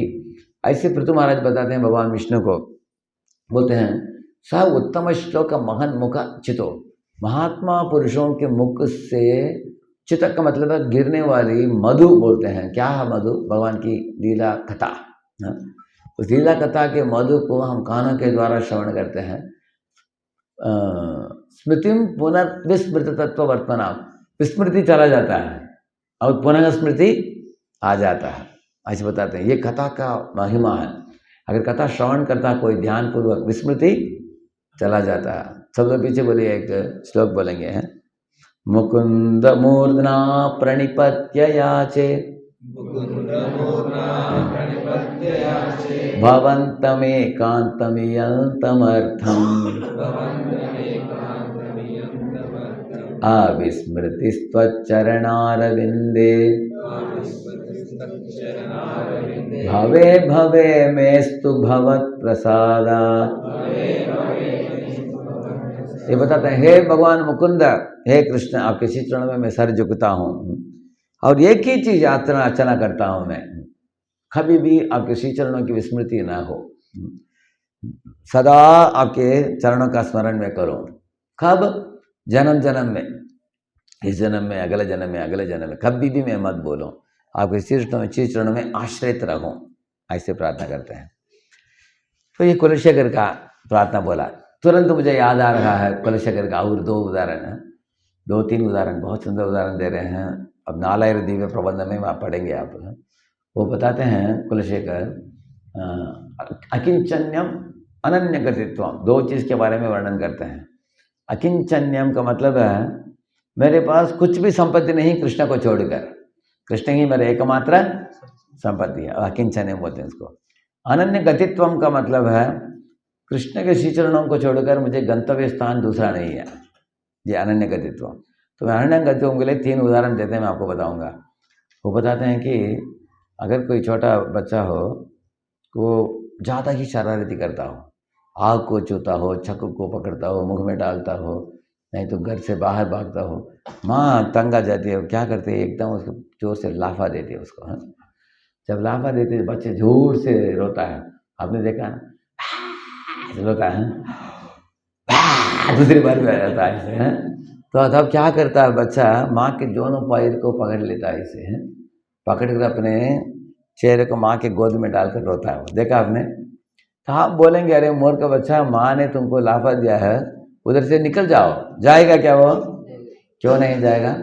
ऐसे पृथु महाराज बताते हैं भगवान विष्णु को, बोलते हैं स उत्तम श्लोक महन्मुखच्युतो, महात्मा पुरुषों के मुख से, चितक का मतलब है गिरने वाली, मधु बोलते हैं। क्या है मधु? भगवान की लीला कथा। उस लीला कथा के मधु को हम कानों के द्वारा श्रवण करते हैं। स्मृतिम पुनर्विस्मृत तत्व वर्तमान, विस्मृति चला जाता है और पुनः स्मृति आ जाता है, ऐसे बताते हैं। ये कथा का महिमा है। अगर कथा श्रवण करता कोई ध्यान पूर्वक, विस्मृति चला जाता है। सब लोग पीछे बोलिए, एक श्लोक बोलेंगे हैं। मुकुंद मूर्धना प्रणिपत्य याचे भवन्तमेकान्तमियन्तमर्थम् अविस्मृतिस्त्वच्चरणारविन्दे भवे भवे मेस्तु भवत्प्रसादात्। ये बताते हैं, हे भगवान मुकुंद, हे कृष्ण, आपके श्री चरणों में मैं सर झुकता हूँ और एक ही चीज अर्चना करता हूँ मैं, कभी भी आपके श्री चरणों की विस्मृति ना हो, सदा आपके चरणों का स्मरण में करो। कब? जन्म जन्म में, इस जन्म में, अगले जन्म में, अगले जन्म में, कभी भी मैं मत बोलो, आपके श्री चरणों में आश्रित रहो, ऐसे प्रार्थना करते हैं। तो ये कुलशेखर का प्रार्थना बोला, तुरंत मुझे याद आ रहा है कुलशेखर का और 2 उदाहरण है, 2-3 उदाहरण, बहुत सुंदर उदाहरण दे रहे हैं। अब नालायर दिव्य प्रबंध में आप पढ़ेंगे आप, वो बताते हैं कुलशेखर, अकिंचन्यम अनन्य गतित्वम, दो चीज़ के बारे में वर्णन करते हैं। अकिंचन्यम का मतलब है मेरे पास कुछ भी संपत्ति नहीं कृष्ण को छोड़कर, कृष्ण ही मेरे एकमात्र संपत्ति है, अकिंचन्यम बोलते हैं इसको। अनन्य गतित्वम का मतलब है कृष्ण के श्री चरणों को छोड़कर मुझे गंतव्य स्थान दूसरा नहीं है, ये अनन्य गतित्व। तो मैं अनन्य गतित्व के लिए 3 उदाहरण देते हैं, मैं आपको बताऊंगा। वो बताते हैं कि अगर कोई छोटा बच्चा हो, वो ज़्यादा ही शरारती करता हो, आग को छूता हो, छक्क को पकड़ता हो, मुख में डालता हो, नहीं तो घर से बाहर भागता हो, माँ तंग आ जाती है, क्या करते हैं एकदम उसको जोर से लाफा देती है उसको। हाँ, जब लाफा देते हैं बच्चे जोर से रोता है, आपने देखा ना, रोता है, दूसरी बार भी आ जाता है ऐसे। हैं तो तब क्या करता है बच्चा, माँ के दोनों पैर को पकड़ लेता है इसे, पकड़ कर अपने चेहरे को माँ के गोद में डालकर रोता है। देखा आपने? तो आप बोलेंगे अरे मोर का बच्चा, माँ ने तुमको लाफा दिया है, उधर से निकल जाओ, जाएगा क्या वो? क्यों नहीं जाएगा?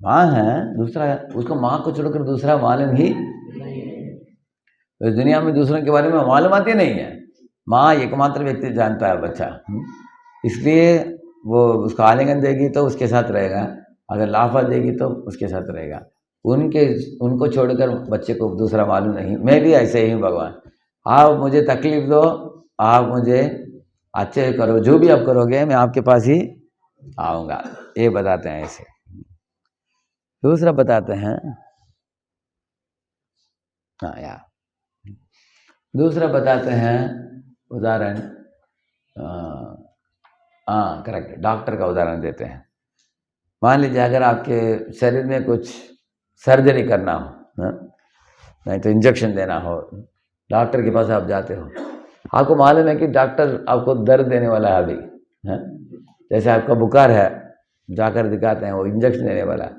माँ है, दूसरा उसको माँ को छोड़कर दूसरा मालूम ही इस दुनिया में दूसरों के बारे में मालूमात ही नहीं है। माँ एकमात्र व्यक्ति जानता है बच्चा, इसलिए वो उसको आलिंगन देगी तो उसके साथ रहेगा, अगर लाफा देगी तो उसके साथ रहेगा। उनको छोड़कर बच्चे को दूसरा मालूम नहीं। मैं भी ऐसे ही हूँ भगवान, आप मुझे तकलीफ दो, आप मुझे अच्छे करो, जो भी आप करोगे मैं आपके पास ही आऊँगा, ये बताते हैं ऐसे। दूसरा बताते हैं, हाँ यार, दूसरा बताते हैं उदाहरण, हाँ करेक्ट, डॉक्टर का उदाहरण देते हैं। मान लीजिए अगर आपके शरीर में कुछ सर्जरी करना हो, नहीं तो इंजेक्शन देना हो, डॉक्टर के पास आप जाते हो, आपको मालूम है कि डॉक्टर आपको दर्द देने वाला है अभी, है जैसे आपका बुखार है, जाकर दिखाते हैं, वो इंजेक्शन देने वाला।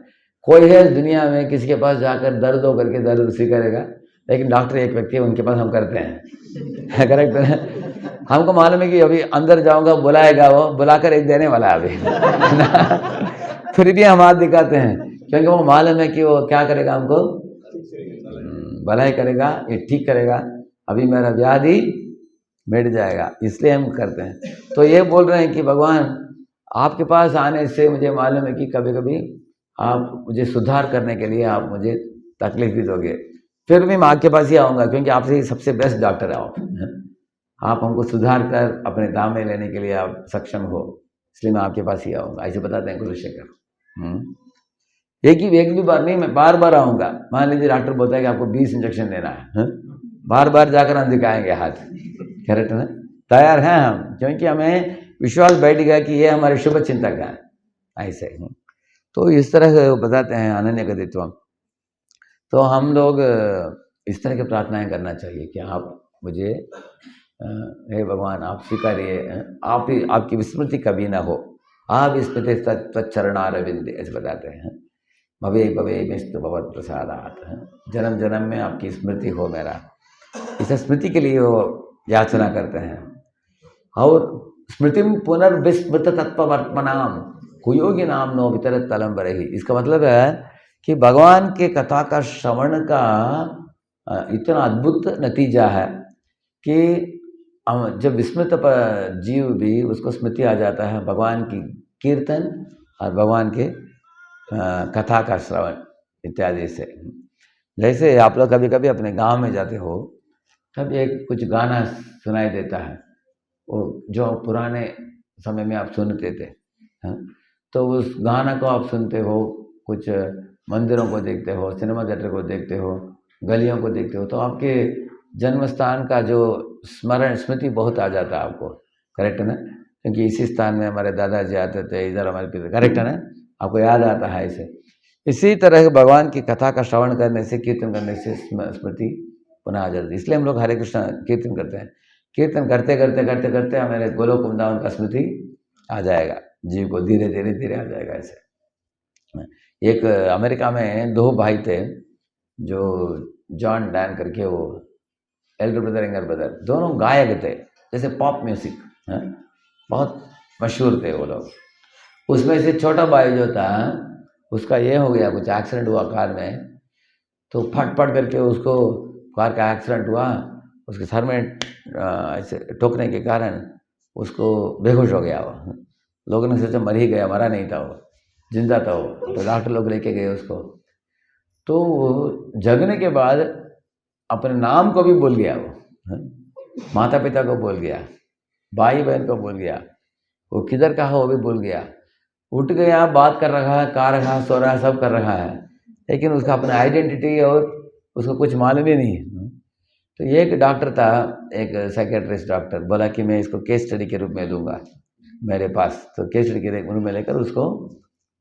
कोई है इस दुनिया में किसी के पास जाकर दर्द हो करके दर्द उसी करेगा, लेकिन डॉक्टर एक व्यक्ति है, उनके पास हम करते हैं। करेक्ट है? हमको मालूम है कि अभी अंदर जाऊंगा, बुलाएगा, वो बुलाकर एक देने वाला है अभी। फिर भी हम हाथ दिखाते हैं, क्योंकि वो मालूम है कि वो क्या करेगा, हमको भलाई करेगा, ये ठीक करेगा, अभी मेरा व्याधि मिट जाएगा, इसलिए हम करते हैं। तो ये बोल रहे हैं कि भगवान आपके पास आने से मुझे मालूम है कि कभी कभी आप मुझे सुधार करने के लिए आप मुझे तकलीफ भी दोगे, फिर भी मैं आपके पास ही आऊँगा, क्योंकि आपसे ही सबसे बेस्ट डॉक्टर है आप हमको सुधार कर अपने दाम में लेने के लिए आप सक्षम हो, इसलिए मैं आपके पास ही आऊँगा, ऐसे बताते हैं कुलशेखर। एक भी बार नहीं, मैं बार बार आऊँगा। मान लीजिए डॉक्टर बोलता है कि आपको 20 इंजेक्शन देना है, बार बार जाकर हम दिखाएंगे हाथ, करेक्ट है? तैयार हैं हम, क्योंकि हमें विश्वास बैठ गया कि ये हमारे शुभ चिंतक हैं, ऐसे ही। तो इस तरह से बताते हैं अनन्य गतित्व। तो हम लोग इस तरह की प्रार्थनाएं करना चाहिए कि आप मुझे, हे भगवान आप स्वीकारिए, आप ही, आपकी विस्मृति कभी ना हो, आप स्मृति तत्चरणारविंद, ऐसे बताते हैं। भवे भवे मिस्तु भवत प्रसादात, जन्म जन्म में आपकी स्मृति हो मेरा, इस स्मृति के लिए वो याचना करते हैं। और स्मृतिम पुनर्विस्मृत तत्पवर्त्मनाम कुयोगी नाम नो वितरत तलम बरही, इसका मतलब है कि भगवान के कथा का श्रवण का इतना अद्भुत नतीजा है कि जब विस्मृत जीव भी उसको स्मृति आ जाता है भगवान की कीर्तन और भगवान के कथा का श्रवण इत्यादि से। जैसे आप लोग कभी कभी अपने गांव में जाते हो, तब एक कुछ गाना सुनाई देता है, वो जो पुराने समय में आप सुनते थे, तो उस गाना को आप सुनते हो, कुछ मंदिरों को देखते हो, सिनेमा थिएटर को देखते हो, गलियों को देखते हो, तो आपके जन्म स्थान का जो स्मृति बहुत आ जाता है आपको, करेक्ट है ना? क्योंकि इसी स्थान में हमारे दादाजी आते थे, इधर हमारे पिता, करेक्ट है ना? आपको याद आता है ऐसे। इसी तरह भगवान की कथा का श्रवण करने से, कीर्तन करने से स्मृति पुनः आ जाती है। इसलिए हम लोग हरे कृष्ण कीर्तन करते हैं। कीर्तन करते करते करते करते हमारे गोलोक वृंदावन का स्मृति आ जाएगा, जीव को धीरे धीरे धीरे आ जाएगा ऐसे। एक अमेरिका में 2 भाई थे, जो जॉन डैन करके, वो एल्डर ब्रदर यंगर ब्रदर, दोनों गायक थे, जैसे पॉप म्यूजिक बहुत मशहूर थे वो लोग। उसमें से छोटा भाई जो था उसका ये हो गया, कुछ एक्सीडेंट हुआ कार में, तो फट फट करके उसको कार का एक्सीडेंट हुआ, उसके सर में ऐसे ठोकने के कारण उसको बेहोश हो गया वो। लोगों ने सोचा मर ही गया, मरा नहीं था वो, जिंदा था वो। तो डॉक्टर लोग लेके गए उसको, तो वो जगने के बाद अपने नाम को भी भूल गया वो, माता पिता को भूल गया, भाई बहन को भूल गया, वो किधर का है वो भी भूल गया। उठ गया, बात कर रहा है, खा रहा है, सो रहा है, सब कर रहा है, लेकिन उसका अपना आइडेंटिटी और उसको कुछ मालूम ही नहीं है। तो ये एक डॉक्टर था, एक साइकेट्रिस्ट डॉक्टर, बोला कि मैं इसको केस स्टडी के रूप में दूंगा मेरे पास। तो केस स्टडी के रूप में लेकर उसको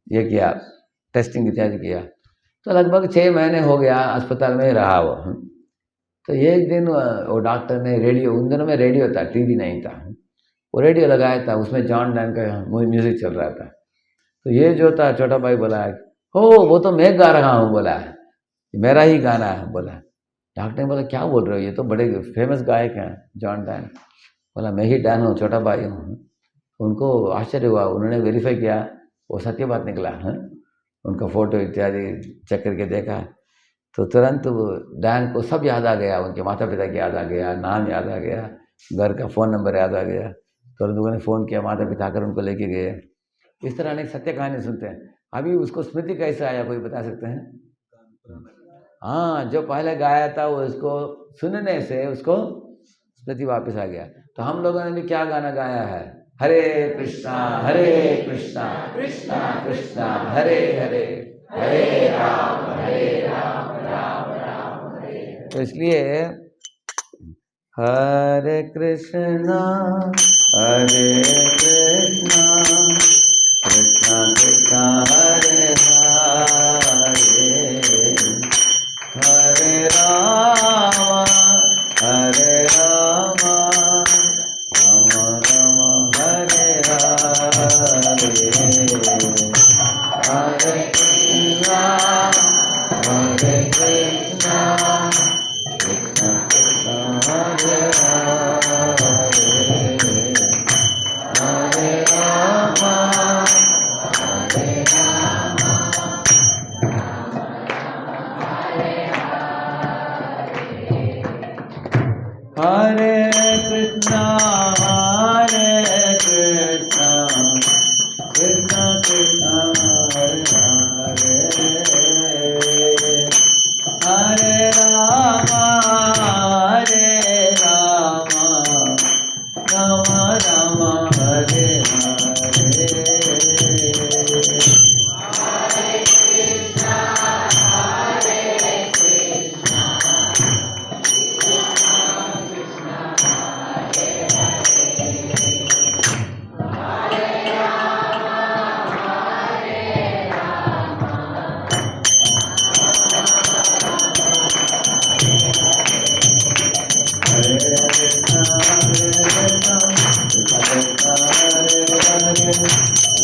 ये किया, टेस्टिंग इत्यादि किया। तो लगभग 6 महीने हो गया अस्पताल में रहा वो। तो एक दिन वो डॉक्टर ने रेडियो, उन दिनों में रेडियो था, टीवी नहीं था, वो रेडियो लगाया था, उसमें जॉन डैन का म्यूजिक चल रहा था। तो ये जो था छोटा भाई बोला, हो वो तो मैं गा रहा हूँ, बोला मेरा ही गाना है, बोला। डॉक्टर ने बोला क्या बोल रहे हो, ये तो बड़े फेमस गायक हैं जॉन डैन। बोला मैं ही डैन हूँ, छोटा भाई हूँ। उनको आश्चर्य हुआ, उन्होंने वेरीफाई किया, वो सत्य बात निकला है। उनका फ़ोटो इत्यादि चेक करके देखा, तो तुरंत डैन को सब याद आ गया, उनके माता पिता की याद आ गया, नाम याद आ गया, घर का फ़ोन नंबर याद आ गया। तुरंत उन्होंने फ़ोन किया, माता पिता आकर उनको लेके गए। इस तरह अनेक सत्य कहानी सुनते हैं। अभी उसको स्मृति कैसे आया, कोई बता सकते हैं? हाँ, जो पहले गाया था वो उसको सुनने से उसको स्मृति वापस आ गया। तो हम लोगों ने भी क्या गाना गाया है, हरे कृष्णा कृष्णा कृष्णा हरे हरे, हरे राम राम राम हरे। तो इसलिए हरे कृष्णा कृष्णा कृष्णा हरे हरे, हरे राम राम राम हरे हरे, हरे कृष्णा कृष्णा कृष्णा हरे हरे, हरे राम हरे कृष्णा कृष्णा कृष्णा हरे हरे, हरे Ram Ram Ram Hare Hare. Hare Krishna, Krishna Krishna, Hare Hare,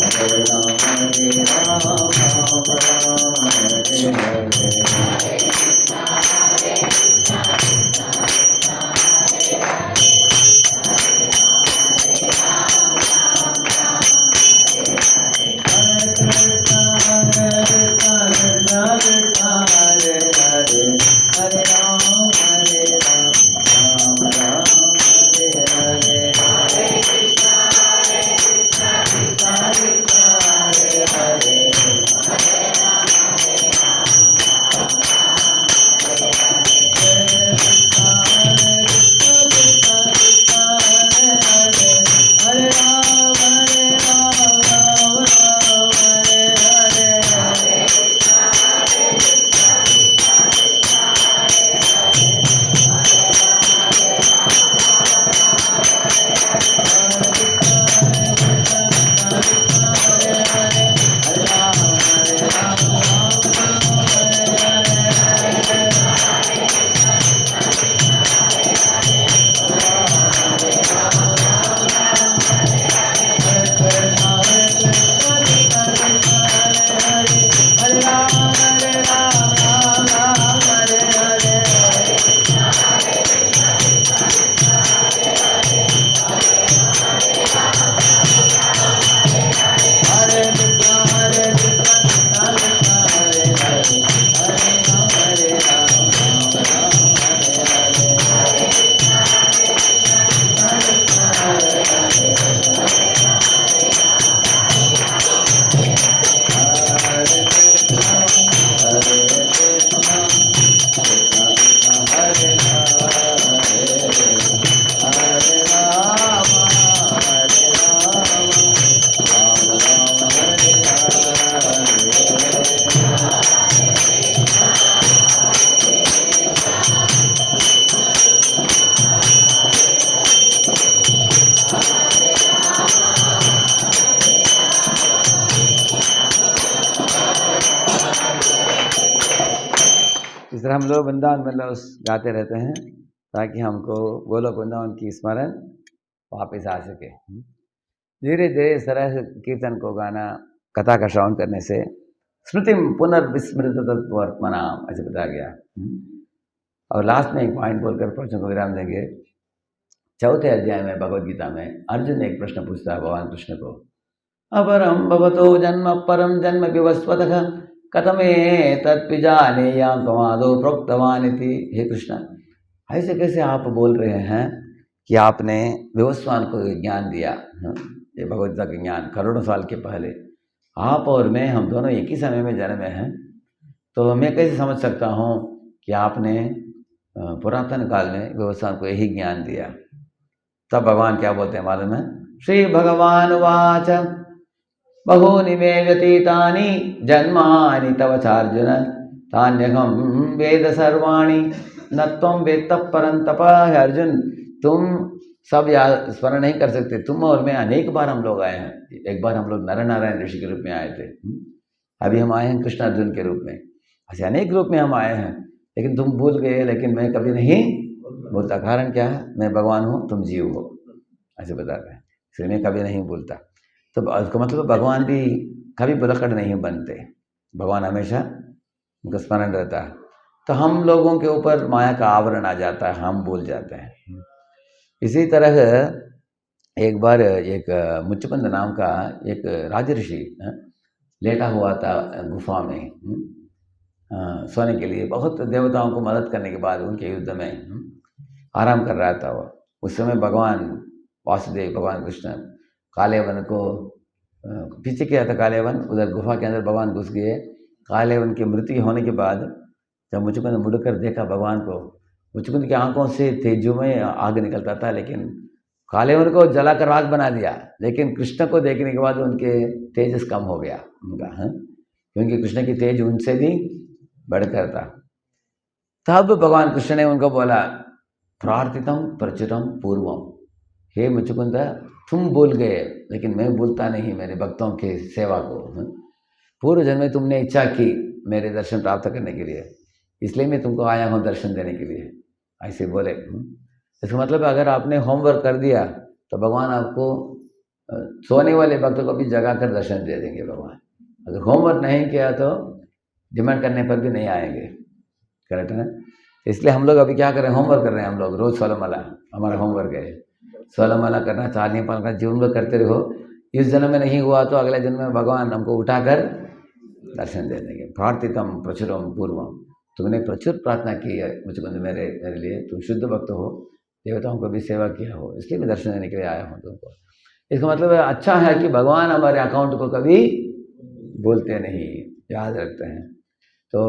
हम लोग वृंदावन में गाते रहते हैं ताकि हमको गोलोक वृंदावन की स्मरण वापस आ सके। धीरे धीरे इस तरह कीर्तन को गाना, कथा का श्रवण करने से स्मृति पुनर्विस्मृत तत्वर्त्मनाम ऐसे बताया गया। और लास्ट में एक पॉइंट बोलकर प्रश्न को विराम देंगे। चौथे अध्याय में भगवद गीता में अर्जुन एक प्रश्न पूछता है भगवान कृष्ण को, अपरम भवतो जन्म परम जन्म विवस्वतः कथमे तत्पिजानेयां कमादो प्रोक्तवान इति। हे कृष्ण, ऐसे कैसे आप बोल रहे हैं कि आपने विवस्वान को ज्ञान दिया, ये भगवद्गीता का ज्ञान करोड़ों साल के पहले, आप और मैं हम दोनों एक ही समय में जन्मे हैं, तो मैं कैसे समझ सकता हूँ कि आपने पुरातन काल में विवस्वान को यही ज्ञान दिया। तब भगवान क्या बोलते हैं मालूम है? श्री भगवान वाच बहूनि मे व्यतीतानि जन्मानि तव चार्जुन तान्यहं वेद सर्वाणि न त्वं वेत्तः परं तप। अर्जुन, तुम सब याद स्मरण नहीं कर सकते, तुम और मैं अनेक बार हम लोग आए हैं। एक बार हम लोग नर नारायण ऋषि के रूप में आए थे, अभी हम आए हैं कृष्ण अर्जुन के रूप में, ऐसे अनेक रूप में हम आए हैं, लेकिन तुम भूल गए। लेकिन मैं कभी नहीं भूलता। कारण क्या है? मैं भगवान हूँ, तुम जीव हो, ऐसे बता रहे हैं, इसलिए मैं कभी नहीं भूलता। तो उसका मतलब भगवान भी कभी बुलकड़ नहीं बनते, भगवान हमेशा उनका स्मरण रहता है। तो हम लोगों के ऊपर माया का आवरण आ जाता है, हम भूल जाते हैं। इसी तरह एक बार एक मुच्चकुंद नाम का एक राजऋषि लेटा हुआ था गुफा में सोने के लिए। बहुत देवताओं को मदद करने के बाद उनके युद्ध में आराम कर रहा था वो। उस समय भगवान वासुदेव, भगवान कृष्ण काले वन को पीछे किया था। काले वन, उधर गुफा के अंदर भगवान घुस गए। काले वन की मृत्यु होने के बाद जब मुचकुंद मुड़कर देखा भगवान को, मुचकुंद की आंखों से तेजोमय आग निकलता था, लेकिन काले वन को जलाकर राख बना दिया। लेकिन कृष्ण को देखने के बाद उनके तेजस कम हो गया उनका, क्योंकि कृष्ण की तेज उनसे भी बढ़कर था। तब भगवान कृष्ण ने उनको बोला, प्रार्थितम प्रचुरम पूर्वम, हे मुचकुंद, तुम भूल गए, लेकिन मैं भूलता नहीं मेरे भक्तों के सेवा को। पूर्व जन्म में तुमने इच्छा की मेरे दर्शन प्राप्त करने के लिए, इसलिए मैं तुमको आया हूँ दर्शन देने के लिए, ऐसे बोले। इसका मतलब अगर आपने होमवर्क कर दिया तो भगवान आपको सोने वाले भक्तों को भी जगा कर दर्शन दे देंगे भगवान। अगर होमवर्क नहीं किया तो डिमांड करने पर भी नहीं आएंगे। करेक्ट है ना? इसलिए हम लोग अभी क्या कर रहे हैं? होमवर्क कर रहे हैं हम लोग। रोज 16 माला हमारा होमवर्क है। 16 माला करना, 4 नियम पालन करना, जीवन में करते रहो। इस जन्म में नहीं हुआ तो अगले जन्म में भगवान हमको उठाकर दर्शन दे देंगे। प्रार्थितम प्रचुरम पूर्वम, तुमने प्रचुर प्रार्थना की है मुझको, मेरे लिए, तुम शुद्ध भक्त हो, देवताओं को भी सेवा किया हो, इसलिए मैं दर्शन देने के लिए आया हूँ तुमको। इसका मतलब अच्छा है कि भगवान हमारे अकाउंट को कभी बोलते नहीं, याद रखते हैं। तो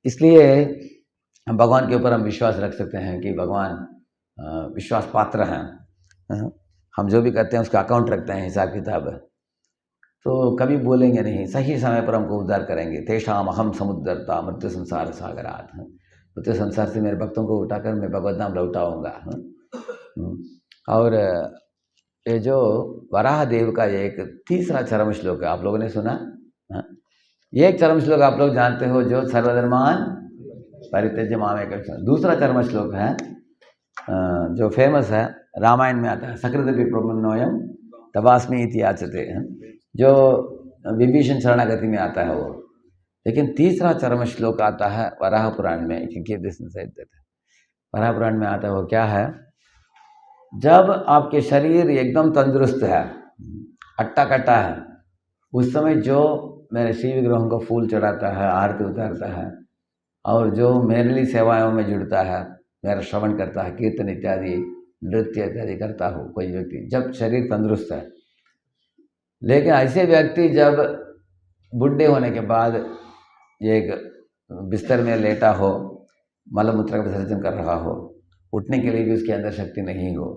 इसलिए हम भगवान के ऊपर हम विश्वास रख सकते हैं कि भगवान विश्वास पात्र हैं। हम जो भी करते हैं उसका अकाउंट रखते हैं, हिसाब किताब, तो कभी बोलेंगे नहीं, सही समय पर हमको उद्धार करेंगे। तेषाम अहम समुद्रता मृत्यु संसार सागरात, मृत्यु संसार से मेरे भक्तों को उठाकर मैं भगवत नाम लौटाऊंगा। और ये जो वराह देव का एक तीसरा चरम श्लोक है, आप लोगों ने सुना? ये एक चरम श्लोक आप लोग जानते हो, जो सर्वधर्मान परित्यज्य मामेकं। दूसरा चरम श्लोक है जो फेमस है, रामायण में आता है, सकृदपि प्रपन्नोऽयं तवास्मि इति याचते, जो विभीषण शरणागति में आता है वो। लेकिन तीसरा चरम श्लोक आता है वराह पुराण में, वराह पुराण में आता है। वो क्या है? जब आपके शरीर एकदम तंदुरुस्त है, अट्टा कट्टा है, उस समय जो मेरे शिव विग्रहों को फूल चढ़ाता है, आरती उतारता है, और जो मेरे लिए सेवाओं में जुड़ता है, मेरा श्रवण करता है, कीर्तन इत्यादि, नृत्य इत्यादि करता हो कोई व्यक्ति, जब शरीर तंदुरुस्त है। लेकिन ऐसे व्यक्ति जब बुढ़े होने के बाद एक बिस्तर में लेटा हो, मलमूत्र का विसर्जन कर रहा हो, उठने के लिए भी उसके अंदर शक्ति नहीं हो,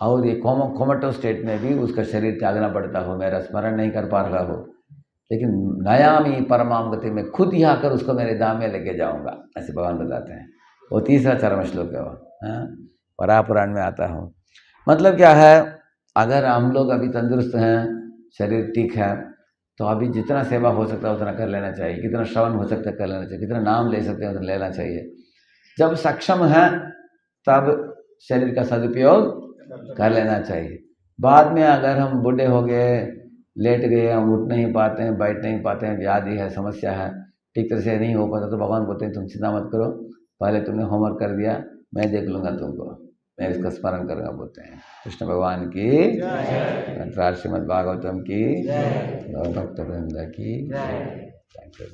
और ये कोमाटो स्टेट में भी उसका शरीर त्यागना पड़ता हो, मेरा स्मरण नहीं कर पा रहा हो, लेकिन नयामी परमाम गति में खुद ही आकर उसको मेरे धाम में लेके जाऊंगा, ऐसे भगवान बताते हैं। वो तीसरा चरम श्लोक है वो, वराह पुराण में आता हो। मतलब क्या है? अगर हम लोग अभी तंदुरुस्त हैं, शरीर ठीक है, तो अभी जितना सेवा हो सकता है उतना कर लेना चाहिए, कितना श्रवण हो सकता है कर लेना चाहिए, कितना नाम ले सकते हैं उतना लेना चाहिए। जब सक्षम है तब शरीर का सदुपयोग कर लेना चाहिए। बाद में अगर हम बूढ़े हो गए, लेट गए, हम उठ नहीं पाते हैं, बैठ नहीं पाते हैं, व्याधि है, समस्या है, ठीक तरह से नहीं हो पाता, तो भगवान बोलते हैं तुम चिंता मत करो, पहले तुमने होमवर्क कर दिया, मैं देख लूँगा तुमको, मैं इसका स्मरण करूँगा, बोलते हैं। कृष्ण भगवान की जय, श्रीमद् भागवतम की, भक्त वृंद की जय।